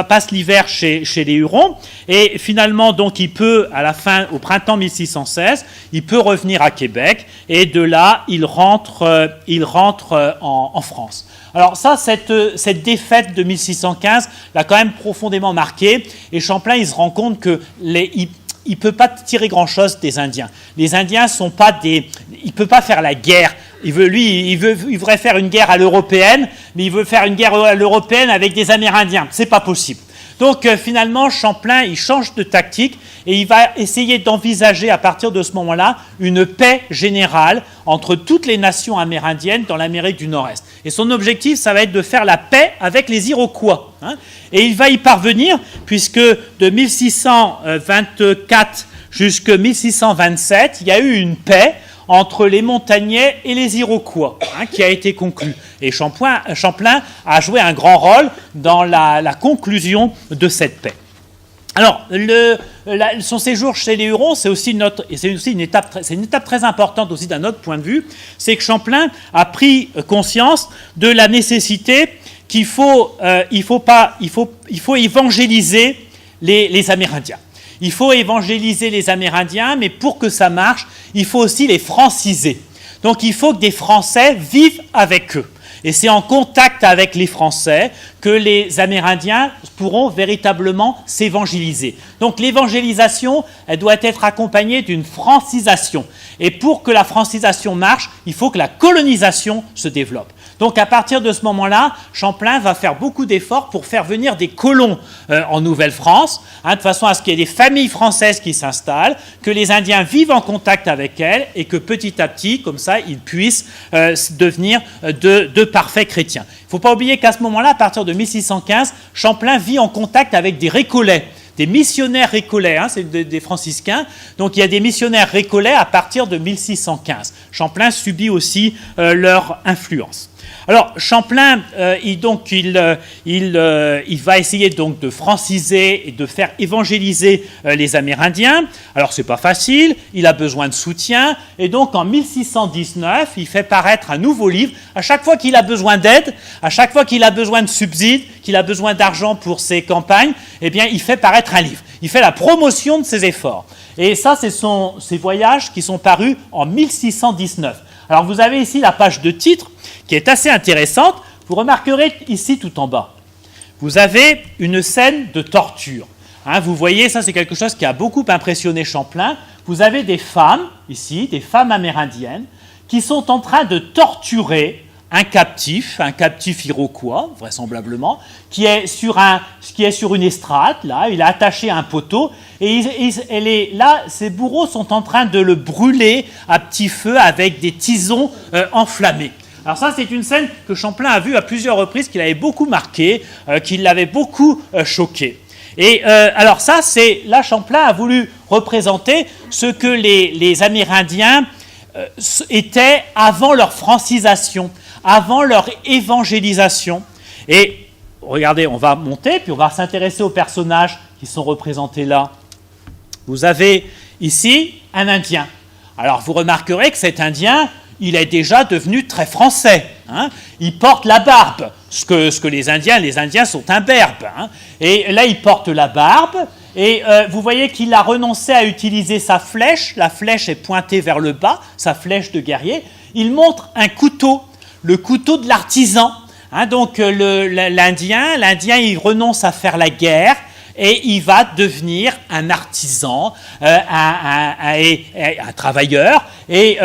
Speaker 2: passe l'hiver chez les Hurons, et finalement donc il peut, à la fin, au printemps 1616, il peut revenir à Québec, et de là il rentre en France. Alors ça, cette défaite de 1615 l'a quand même profondément marqué, et Champlain il se rend compte que il ne peut pas tirer grand-chose des Indiens. Les Indiens sont pas il ne peut pas faire la guerre. Il voudrait faire une guerre à l'européenne, mais il veut faire une guerre à l'européenne avec des Amérindiens. C'est pas possible. Donc finalement, Champlain, il change de tactique et il va essayer d'envisager à partir de ce moment-là une paix générale entre toutes les nations amérindiennes dans l'Amérique du Nord-Est. Et son objectif, ça va être de faire la paix avec les Iroquois. Et il va y parvenir, puisque de 1624 jusqu'à 1627, il y a eu une paix entre les montagnais et les Iroquois, qui a été conclue. Et Champlain a joué un grand rôle dans la conclusion de cette paix. Alors, son séjour chez les Hurons, c'est aussi une étape très importante aussi d'un autre point de vue, c'est que Champlain a pris conscience de la nécessité qu'il faut évangéliser les Amérindiens. Il faut évangéliser les Amérindiens, mais pour que ça marche, il faut aussi les franciser. Donc il faut que des Français vivent avec eux. Et c'est en contact avec les Français que les Amérindiens pourront véritablement s'évangéliser. Donc l'évangélisation, elle doit être accompagnée d'une francisation. Et pour que la francisation marche, il faut que la colonisation se développe. Donc à partir de ce moment-là, Champlain va faire beaucoup d'efforts pour faire venir des colons en Nouvelle-France, de façon à ce qu'il y ait des familles françaises qui s'installent, que les Indiens vivent en contact avec elles et que petit à petit, comme ça, ils puissent devenir de parfaits chrétiens. Il ne faut pas oublier qu'à ce moment-là, à partir de 1615, Champlain vit en contact avec des récollets, des missionnaires récollets, c'est des franciscains. Donc il y a des missionnaires récollets à partir de 1615. Champlain subit aussi leur influence. Alors Champlain, il va essayer donc de franciser et de faire évangéliser les Amérindiens. Alors c'est pas facile, il a besoin de soutien, et donc en 1619, il fait paraître un nouveau livre. À chaque fois qu'il a besoin d'aide, à chaque fois qu'il a besoin de subsides, qu'il a besoin d'argent pour ses campagnes, eh bien il fait paraître un livre. Il fait la promotion de ses efforts. Et ça, c'est ses voyages qui sont parus en 1619. Alors vous avez ici la page de titre qui est assez intéressante. Vous remarquerez ici tout en bas, vous avez une scène de torture. Vous voyez, ça c'est quelque chose qui a beaucoup impressionné Champlain. Vous avez des femmes ici, des femmes amérindiennes, qui sont en train de torturer un captif iroquois, vraisemblablement, qui est sur une estrade, là, il est attaché à un poteau, et là, ses bourreaux sont en train de le brûler à petit feu avec des tisons enflammés. Alors ça, c'est une scène que Champlain a vue à plusieurs reprises, qui l'avait beaucoup marqué, qui l'avait beaucoup choqué. Et alors ça, là, Champlain a voulu représenter ce que les Amérindiens étaient avant leur francisation, avant leur évangélisation. Et regardez, on va monter, puis on va s'intéresser aux personnages qui sont représentés là. Vous avez ici un Indien. Alors vous remarquerez que cet Indien, il est déjà devenu très français. Hein. Il porte la barbe, ce que les Indiens sont imberbes. Hein. Et là, il porte la barbe, et vous voyez qu'il a renoncé à utiliser sa flèche. La flèche est pointée vers le bas, sa flèche de guerrier. Il montre un couteau, le couteau de l'artisan. Hein, donc l'Indien, il renonce à faire la guerre, et il va devenir un artisan, un travailleur, et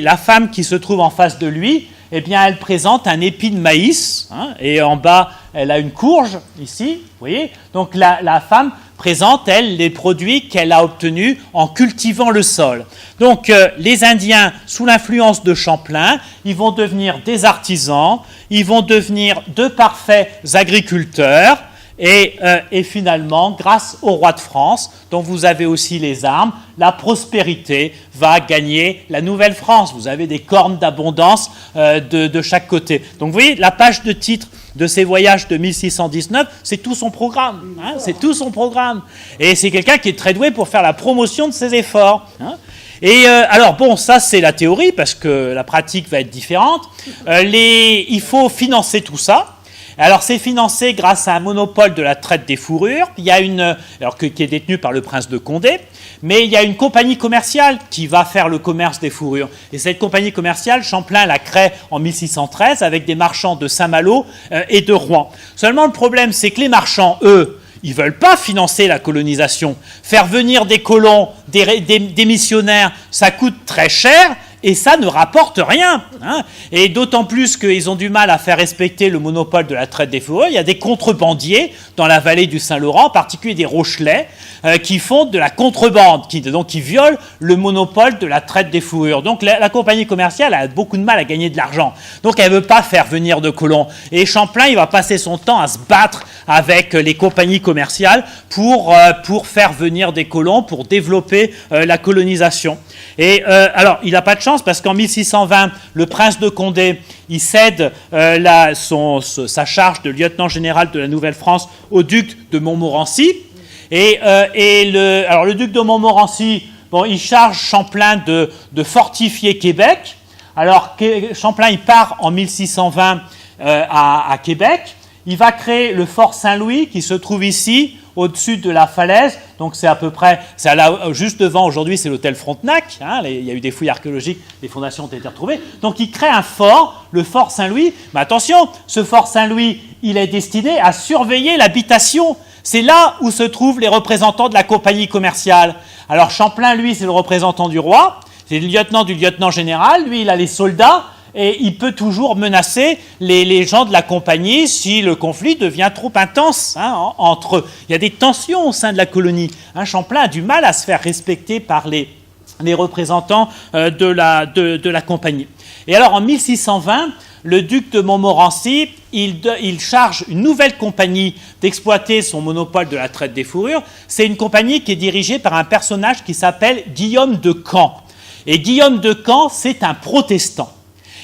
Speaker 2: la femme qui se trouve en face de lui, eh bien, elle présente un épi de maïs, hein, et en bas, elle a une courge, ici, vous voyez. Donc la femme présente, elle, les produits qu'elle a obtenus en cultivant le sol. Donc les Indiens, sous l'influence de Champlain, ils vont devenir des artisans, ils vont devenir de parfaits agriculteurs, et finalement, grâce au roi de France, dont vous avez aussi les armes, la prospérité va gagner la Nouvelle-France. Vous avez des cornes d'abondance de chaque côté. Donc vous voyez, la page de titre de ces voyages de 1619, c'est tout son programme. Hein, c'est tout son programme. Et c'est quelqu'un qui est très doué pour faire la promotion de ses efforts. Hein. Et alors bon, ça c'est la théorie, parce que la pratique va être différente. Il faut financer tout ça. Alors, c'est financé grâce à un monopole de la traite des fourrures. Il y a qui est détenu par le prince de Condé, mais il y a une compagnie commerciale qui va faire le commerce des fourrures. Et cette compagnie commerciale, Champlain la crée en 1613 avec des marchands de Saint-Malo et de Rouen. Seulement, le problème, c'est que les marchands, eux, ils ne veulent pas financer la colonisation. Faire venir des colons, des missionnaires, ça coûte très cher. Et ça ne rapporte rien. Hein. Et d'autant plus qu'ils ont du mal à faire respecter le monopole de la traite des fourrures. Il y a des contrebandiers dans la vallée du Saint-Laurent, en particulier des Rochelais, qui font de la contrebande, qui violent le monopole de la traite des fourrures. Donc la compagnie commerciale a beaucoup de mal à gagner de l'argent. Donc elle ne veut pas faire venir de colons. Et Champlain, il va passer son temps à se battre avec les compagnies commerciales pour faire venir des colons, pour développer la colonisation. Et alors, il n'a pas de chance parce qu'en 1620, le prince de Condé, il cède sa charge de lieutenant général de la Nouvelle-France au duc de Montmorency. Alors le duc de Montmorency, bon, il charge Champlain de fortifier Québec. Alors Champlain, il part en 1620 à Québec. Il va créer le fort Saint-Louis qui se trouve ici, au-dessus de la falaise. Donc c'est à peu près, juste devant aujourd'hui, c'est l'hôtel Frontenac. Hein, il y a eu des fouilles archéologiques, les fondations ont été retrouvées. Donc il crée un fort, le fort Saint-Louis. Mais attention, ce fort Saint-Louis, il est destiné à surveiller l'habitation. C'est là où se trouvent les représentants de la compagnie commerciale. Alors Champlain, lui, c'est le représentant du roi. C'est le lieutenant du lieutenant général. Lui, il a les soldats. Et il peut toujours menacer les gens de la compagnie si le conflit devient trop intense entre eux. Il y a des tensions au sein de la colonie. Champlain a du mal à se faire respecter par les représentants de la compagnie. Et alors en 1620, le duc de Montmorency, il charge une nouvelle compagnie d'exploiter son monopole de la traite des fourrures. C'est une compagnie qui est dirigée par un personnage qui s'appelle Guillaume de Caen. Et Guillaume de Caen, c'est un protestant.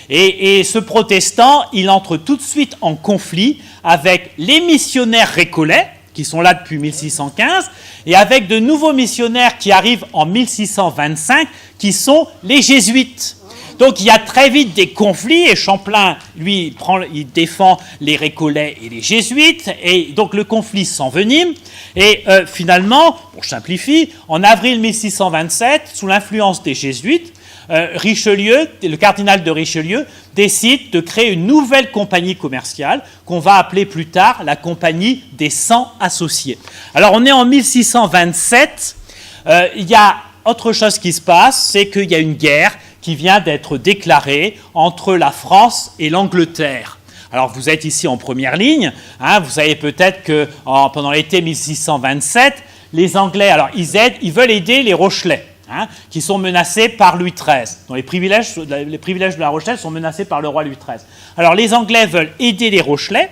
Speaker 2: Et ce protestant, il entre tout de suite en conflit avec les missionnaires récollets, qui sont là depuis 1615, et avec de nouveaux missionnaires qui arrivent en 1625, qui sont les jésuites. Donc il y a très vite des conflits, et Champlain, lui, il défend les récollets et les jésuites, et donc le conflit s'envenime, et finalement, pour simplifier, en avril 1627, sous l'influence des jésuites, Richelieu, le cardinal de Richelieu, décide de créer une nouvelle compagnie commerciale qu'on va appeler plus tard la compagnie des 100 associés. Alors on est en 1627, il y a autre chose qui se passe, c'est qu'il y a une guerre qui vient d'être déclarée entre la France et l'Angleterre. Alors vous êtes ici en première ligne, vous savez peut-être que pendant l'été 1627, les Anglais, alors ils veulent aider les Rochelais. Qui sont menacés par Louis XIII. Donc les privilèges de la Rochelle sont menacés par le roi Louis XIII. Alors les Anglais veulent aider les Rochelais,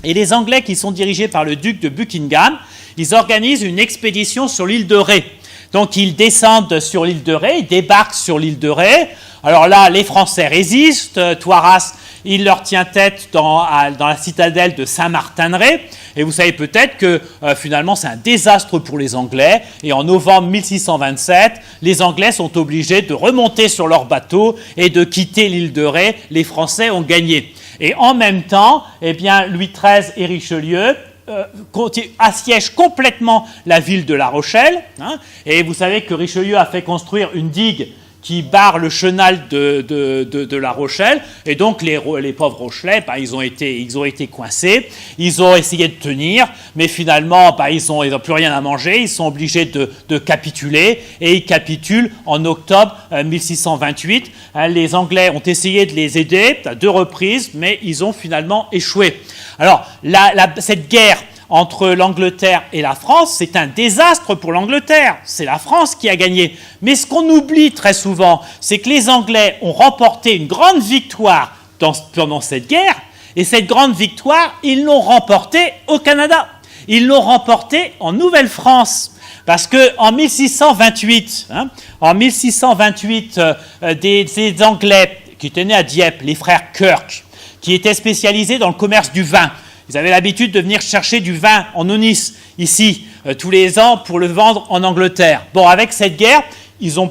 Speaker 2: et les Anglais qui sont dirigés par le duc de Buckingham, ils organisent une expédition sur l'île de Ré. Donc ils descendent sur l'île de Ré, ils débarquent sur l'île de Ré. Alors là, les Français résistent. Toiras, il leur tient tête dans la citadelle de Saint-Martin-de-Ré. Et vous savez peut-être que finalement c'est un désastre pour les Anglais. Et en novembre 1627, les Anglais sont obligés de remonter sur leur bateau et de quitter l'île de Ré. Les Français ont gagné. Et en même temps, eh bien, Louis XIII et Richelieu assiègent complètement la ville de La Rochelle. Et vous savez que Richelieu a fait construire une digue qui barre le chenal de La Rochelle, et donc les pauvres Rochelais, ils ont été coincés, ils ont essayé de tenir, mais finalement, ils n'ont plus rien à manger, ils sont obligés de capituler, et ils capitulent en octobre 1628. Les Anglais ont essayé de les aider à 2 reprises, mais ils ont finalement échoué. Alors, cette guerre entre l'Angleterre et la France, c'est un désastre pour l'Angleterre. C'est la France qui a gagné. Mais ce qu'on oublie très souvent, c'est que les Anglais ont remporté une grande victoire pendant cette guerre, et cette grande victoire, ils l'ont remportée au Canada. Ils l'ont remportée en Nouvelle-France. Parce qu'en 1628, des Anglais qui étaient nés à Dieppe, les frères Kirk, qui étaient spécialisés dans le commerce du vin, ils avaient l'habitude de venir chercher du vin en Aunis, ici, tous les ans, pour le vendre en Angleterre. Bon, avec cette guerre, ils ont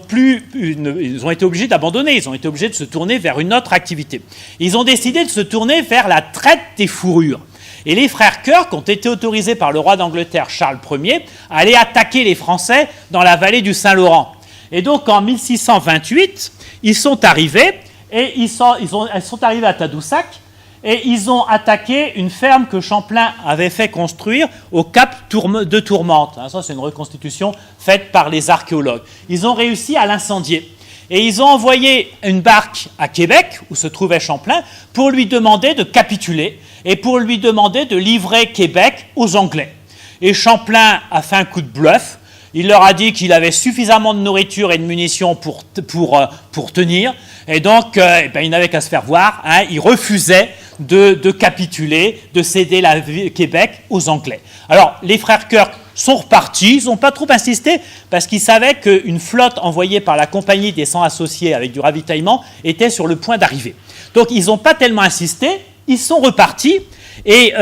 Speaker 2: été obligés d'abandonner, ils ont été obligés de se tourner vers une autre activité. Ils ont décidé de se tourner vers la traite des fourrures. Et les frères Kirk ont été autorisés par le roi d'Angleterre, Charles Ier, à aller attaquer les Français dans la vallée du Saint-Laurent. Et donc, en 1628, ils sont arrivés à Tadoussac, et ils ont attaqué une ferme que Champlain avait fait construire au cap de Tourmente. Ça, c'est une reconstitution faite par les archéologues. Ils ont réussi à l'incendier. Et ils ont envoyé une barque à Québec, où se trouvait Champlain, pour lui demander de capituler et pour lui demander de livrer Québec aux Anglais. Et Champlain a fait un coup de bluff. Il leur a dit qu'il avait suffisamment de nourriture et de munitions pour tenir. Et donc, il n'avait qu'à se faire voir. Il refusait de capituler, de céder Québec aux Anglais. Alors, les frères Kirk sont repartis. Ils n'ont pas trop insisté parce qu'ils savaient qu'une flotte envoyée par la Compagnie des 100 associés avec du ravitaillement était sur le point d'arriver. Donc, ils n'ont pas tellement insisté. Ils sont repartis. Et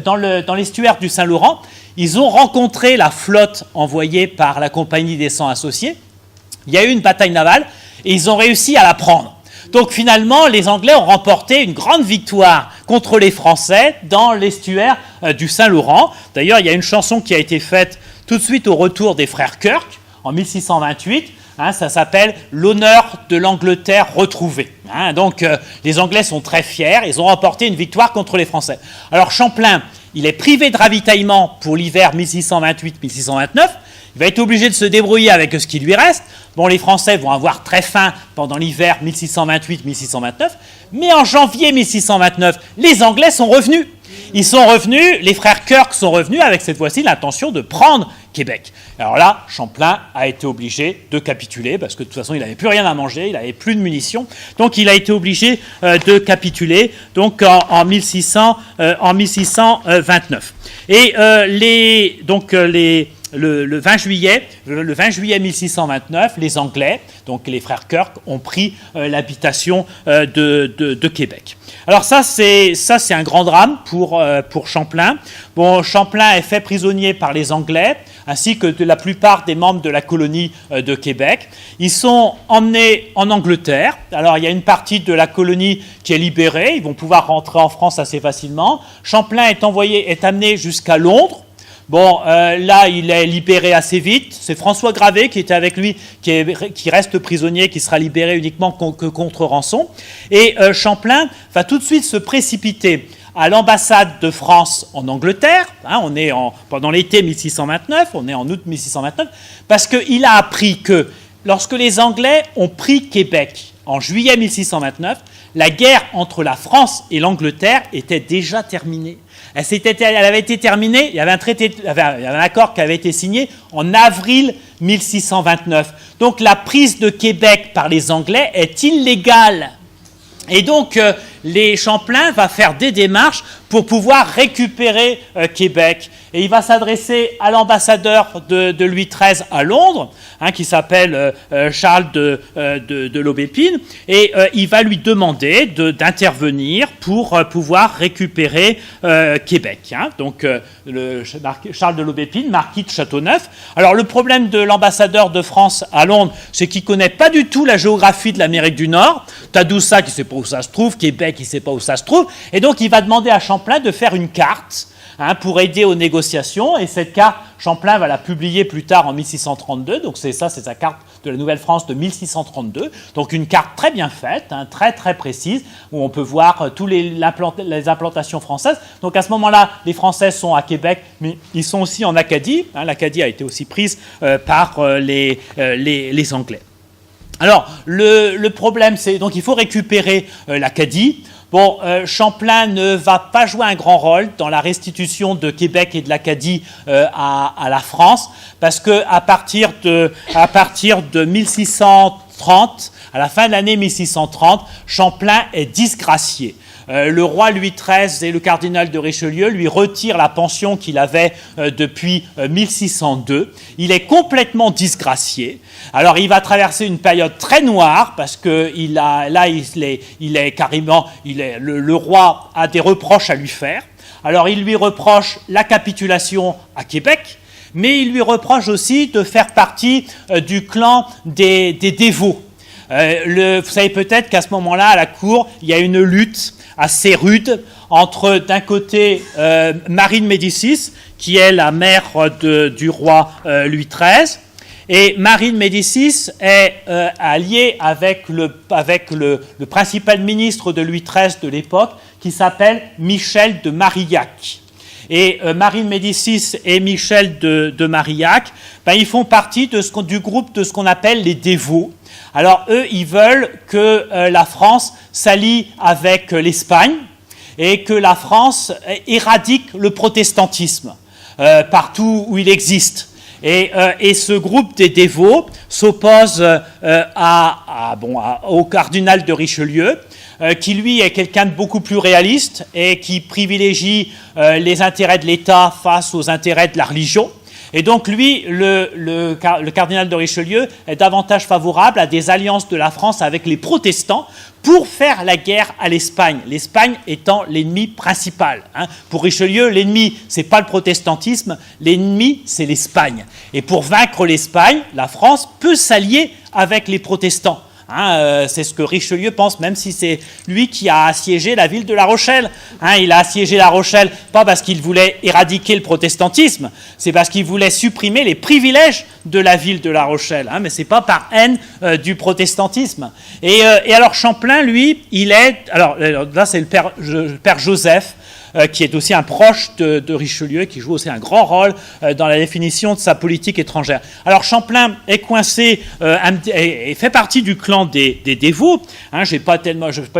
Speaker 2: dans l'estuaire du Saint-Laurent, ils ont rencontré la flotte envoyée par la Compagnie des 100 associés. Il y a eu une bataille navale et ils ont réussi à la prendre. Donc finalement, les Anglais ont remporté une grande victoire contre les Français dans l'estuaire du Saint-Laurent. D'ailleurs, il y a une chanson qui a été faite tout de suite au retour des frères Kirk en 1628. Ça s'appelle « L'honneur de l'Angleterre retrouvée ». Donc, les Anglais sont très fiers. Ils ont remporté une victoire contre les Français. Alors, Champlain, il est privé de ravitaillement pour l'hiver 1628-1629. Il va être obligé de se débrouiller avec ce qui lui reste. Bon, les Français vont avoir très faim pendant l'hiver 1628-1629. Mais en janvier 1629, les Anglais sont revenus. Ils sont revenus, les frères Kirk sont revenus avec cette fois-ci l'intention de prendre Québec. Alors là, Champlain a été obligé de capituler parce que de toute façon, il n'avait plus rien à manger, il n'avait plus de munitions. Donc, il a été obligé de capituler donc en 1629. Et le 20 juillet 1629, les Anglais, donc les frères Kirk, ont pris l'habitation de Québec. Alors ça c'est un grand drame pour Champlain. Bon, Champlain est fait prisonnier par les Anglais, ainsi que de la plupart des membres de la colonie de Québec. Ils sont emmenés en Angleterre. Alors il y a une partie de la colonie qui est libérée, ils vont pouvoir rentrer en France assez facilement. Champlain est amené jusqu'à Londres. Bon, là, il est libéré assez vite. C'est François Gravé qui était avec lui, qui reste prisonnier, qui sera libéré uniquement que contre rançon. Et Champlain va tout de suite se précipiter à l'ambassade de France en Angleterre. On est pendant l'été 1629, on est en août 1629, parce qu'il a appris que lorsque les Anglais ont pris Québec en juillet 1629, la guerre entre la France et l'Angleterre était déjà terminée. Elle avait été terminée, il y avait un accord qui avait été signé en avril 1629. Donc la prise de Québec par les Anglais est illégale. Et donc les Champlain va faire des démarches pour pouvoir récupérer Québec. et il va s'adresser à l'ambassadeur de Louis XIII à Londres, qui s'appelle Charles de Lobépine, et il va lui demander d'intervenir pour pouvoir récupérer Québec. Donc Charles de Lobépine, marquis de Châteauneuf. Alors le problème de l'ambassadeur de France à Londres, c'est qu'il ne connaît pas du tout la géographie de l'Amérique du Nord. Tadoussac, il ne sait pas où ça se trouve, Québec, il ne sait pas où ça se trouve, et donc il va demander à Champlain de faire une carte pour aider aux négociations, et cette carte, Champlain va la publier plus tard en 1632, donc c'est sa carte de la Nouvelle-France de 1632, donc une carte très bien faite, très très précise, où on peut voir tous les implantations françaises. Donc à ce moment-là, les Français sont à Québec, mais ils sont aussi en Acadie. L'Acadie a été aussi prise par les Anglais. Alors, le problème, c'est donc il faut récupérer l'Acadie. Bon, Champlain ne va pas jouer un grand rôle dans la restitution de Québec et de l'Acadie à la France, parce que à partir de 1630, à la fin de l'année 1630, Champlain est disgracié. Le roi Louis XIII et le cardinal de Richelieu lui retirent la pension qu'il avait depuis 1602. Il est complètement disgracié. Alors il va traverser une période très noire parce que le roi a des reproches à lui faire. Alors il lui reproche la capitulation à Québec, mais il lui reproche aussi de faire partie du clan des dévots. Vous savez peut-être qu'à ce moment-là, à la cour, il y a une lutte assez rude entre, d'un côté, Marie de Médicis, qui est la mère du roi Louis XIII, et Marie de Médicis est alliée avec le principal ministre de Louis XIII de l'époque, qui s'appelle Michel de Marillac. Et Marie de Médicis et Michel de Marillac, ils font partie du groupe de ce qu'on appelle les dévots. Alors eux, ils veulent que la France s'allie avec l'Espagne et que la France éradique le protestantisme partout où il existe. Et ce groupe des dévots s'oppose au cardinal de Richelieu, qui lui est quelqu'un de beaucoup plus réaliste et qui privilégie les intérêts de l'État face aux intérêts de la religion. Et donc lui, le cardinal de Richelieu est davantage favorable à des alliances de la France avec les protestants pour faire la guerre à l'Espagne, l'Espagne étant l'ennemi principal. Pour Richelieu, l'ennemi, c'est pas le protestantisme, l'ennemi, c'est l'Espagne. Et pour vaincre l'Espagne, la France peut s'allier avec les protestants. C'est ce que Richelieu pense, même si c'est lui qui a assiégé la ville de La Rochelle. Il a assiégé La Rochelle, pas parce qu'il voulait éradiquer le protestantisme, c'est parce qu'il voulait supprimer les privilèges de la ville de La Rochelle, mais c'est pas par haine du protestantisme. Et alors Champlain, lui, alors là c'est le père Joseph, qui est aussi un proche de Richelieu, qui joue aussi un grand rôle dans la définition de sa politique étrangère. Alors Champlain est coincé et fait partie du clan des dévots. Je n'ai pas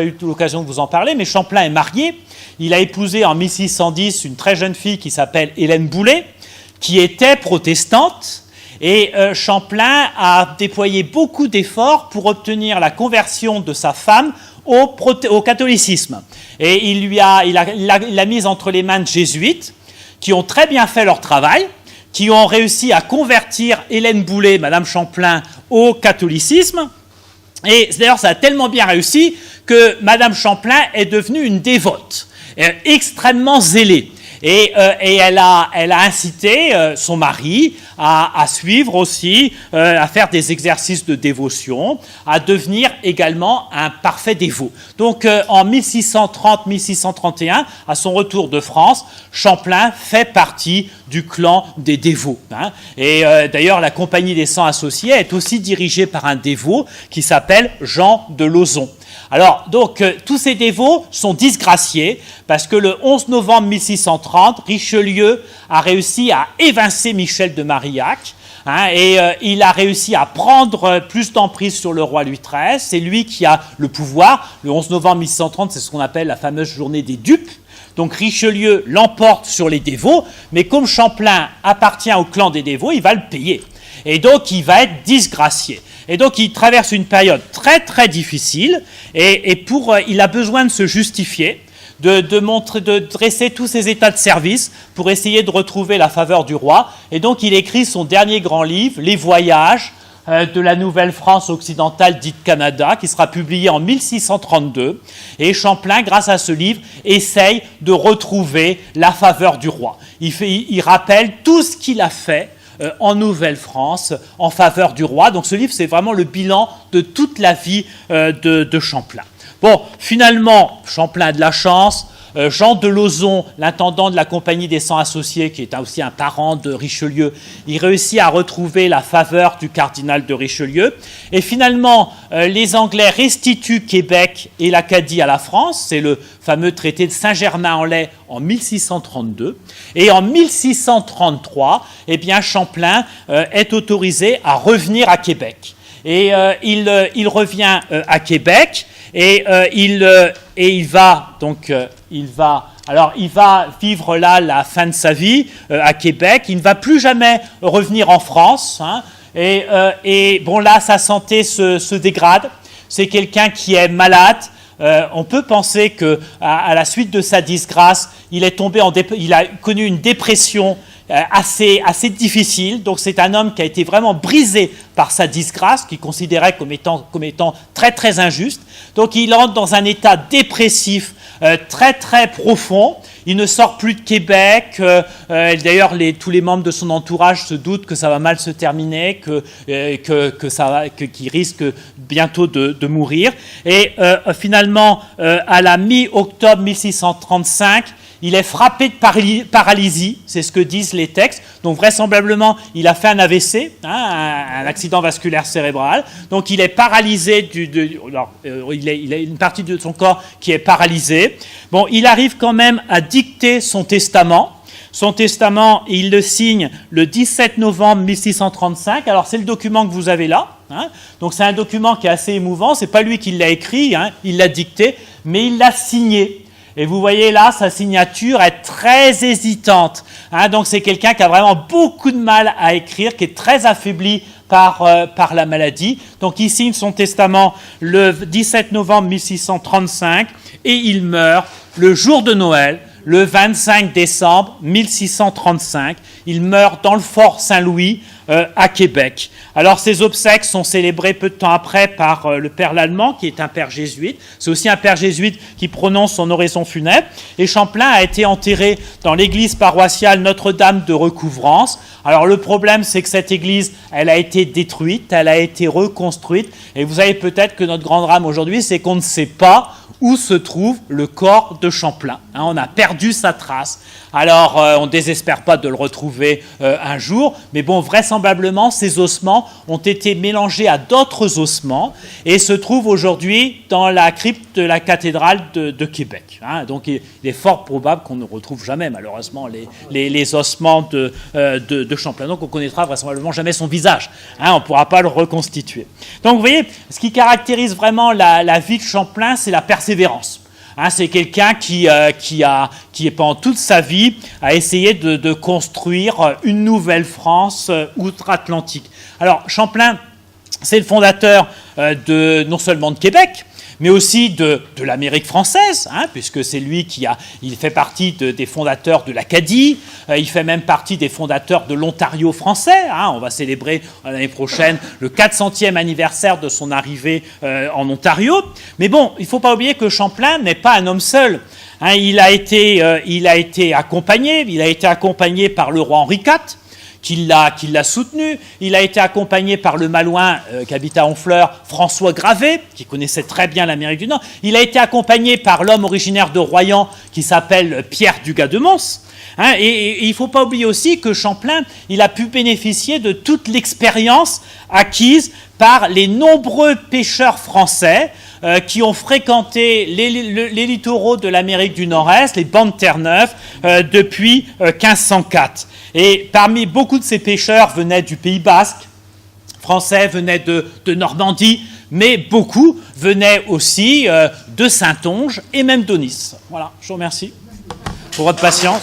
Speaker 2: eu l'occasion de vous en parler, mais Champlain est marié. Il a épousé en 1610 une très jeune fille qui s'appelle Hélène Boulet, qui était protestante. Et Champlain a déployé beaucoup d'efforts pour obtenir la conversion de sa femme au catholicisme. Et il l'a mise entre les mains de jésuites qui ont très bien fait leur travail, qui ont réussi à convertir Hélène Boulet, Madame Champlain, au catholicisme. Et d'ailleurs, ça a tellement bien réussi que Madame Champlain est devenue une dévote, extrêmement zélée. Et elle a incité son mari à suivre aussi, à faire des exercices de dévotion, à devenir également un parfait dévot. Donc en 1630-1631, à son retour de France, Champlain fait partie du clan des dévots. Et d'ailleurs, la Compagnie des 100 associés est aussi dirigée par un dévot qui s'appelle Jean de Lauzon. Alors, donc, tous ces dévots sont disgraciés parce que le 11 novembre 1630, Richelieu a réussi à évincer Michel de Marillac et il a réussi à prendre plus d'emprise sur le roi Louis XIII. C'est lui qui a le pouvoir. Le 11 novembre 1630, c'est ce qu'on appelle la fameuse journée des dupes. Donc Richelieu l'emporte sur les dévots, mais comme Champlain appartient au clan des dévots, il va le payer. Et donc, il va être disgracié. Et donc, il traverse une période très, très difficile. Et il a besoin de se justifier. de dresser tous ses états de service pour essayer de retrouver la faveur du roi. Et donc il écrit son dernier grand livre, Les Voyages de la Nouvelle-France occidentale dite Canada, qui sera publié en 1632. Et Champlain, grâce à ce livre, essaye de retrouver la faveur du roi. Il rappelle tout ce qu'il a fait en Nouvelle-France en faveur du roi. Donc ce livre, c'est vraiment le bilan de toute la vie de Champlain. Bon, finalement, Champlain a de la chance. Jean de Lauzon, l'intendant de la Compagnie des 100 associés, qui est aussi un parent de Richelieu, il réussit à retrouver la faveur du cardinal de Richelieu. Et finalement, les Anglais restituent Québec et l'Acadie à la France. C'est le fameux traité de Saint-Germain-en-Laye en 1632. Et en 1633, eh bien, Champlain est autorisé à revenir à Québec. Et il revient à Québec et il va vivre là la fin de sa vie à Québec. Il ne va plus jamais revenir en France. Hein, et bon, là, sa santé se dégrade. C'est quelqu'un qui est malade. On peut penser qu'à la suite de sa disgrâce, il a connu une dépression assez difficile. Donc c'est un homme qui a été vraiment brisé par sa disgrâce, qu'il considérait comme étant très très injuste. Donc il entre dans un état dépressif très très profond. Il ne sort plus de Québec. D'ailleurs, tous les membres de son entourage se doutent que ça va mal se terminer, qu'il risque bientôt de mourir. Et finalement, à la mi-octobre 1635, il est frappé de paralysie, c'est ce que disent les textes. Donc vraisemblablement, il a fait un AVC, un accident vasculaire cérébral. Donc il est paralysé, il a une partie de son corps qui est paralysée. Bon, il arrive quand même à dicter son testament. Son testament, il le signe le 17 novembre 1635. Alors c'est le document que vous avez là. Hein. Donc c'est un document qui est assez émouvant. C'est pas lui qui l'a écrit, hein, il l'a dicté, mais il l'a signé. Et vous voyez là, sa signature est très hésitante. Hein, donc c'est quelqu'un qui a vraiment beaucoup de mal à écrire, qui est très affaibli par la maladie. Donc il signe son testament le 17 novembre 1635 et il meurt le jour de Noël, le 25 décembre 1635. Il meurt dans le fort Saint-Louis à Québec. Alors ses obsèques sont célébrées peu de temps après par le père Lallemand, qui est un père jésuite. C'est aussi un père jésuite qui prononce son oraison funèbre. Et Champlain a été enterré dans l'église paroissiale Notre-Dame de Recouvrance. Alors le problème, c'est que cette église, elle a été détruite, elle a été reconstruite. Et vous savez peut-être que notre grand drame aujourd'hui, c'est qu'on ne sait pas où se trouve le corps de Champlain. Hein, on a perdu sa trace. Alors, on ne désespère pas de le retrouver un jour, mais bon, vraisemblablement, ces ossements ont été mélangés à d'autres ossements et se trouvent aujourd'hui dans la crypte de la cathédrale de Québec. Hein, donc, il est fort probable qu'on ne retrouve jamais, malheureusement, les ossements de Champlain. Donc, on ne connaîtra vraisemblablement jamais son visage. Hein, on ne pourra pas le reconstituer. Donc, vous voyez, ce qui caractérise vraiment la vie de Champlain, c'est la persévérance. Hein, c'est quelqu'un qui pendant toute sa vie a essayé de construire une nouvelle France outre-Atlantique. Alors Champlain, c'est le fondateur non seulement de Québec, mais aussi de l'Amérique française, hein, puisque c'est lui il fait partie des fondateurs de l'Acadie, il fait même partie des fondateurs de l'Ontario français. Hein, on va célébrer l'année prochaine le 400e anniversaire de son arrivée en Ontario. Mais bon, il ne faut pas oublier que Champlain n'est pas un homme seul. Hein, il a été accompagné par le roi Henri IV, qui l'a soutenu. Il a été accompagné par le Malouin qui habite à Honfleur, François Gravé, qui connaissait très bien l'Amérique du Nord. Il a été accompagné par l'homme originaire de Royan qui s'appelle Pierre Dugas de Mons. Hein, et il ne faut pas oublier aussi que Champlain, il a pu bénéficier de toute l'expérience acquise par les nombreux pêcheurs français qui ont fréquenté les littoraux de l'Amérique du Nord-Est, les bancs de Terre-Neuve, depuis 1504. Et parmi beaucoup de ces pêcheurs venaient du Pays Basque, français venaient de Normandie, mais beaucoup venaient aussi de Saintonge et même d'Aunis. Voilà, je vous remercie pour votre patience.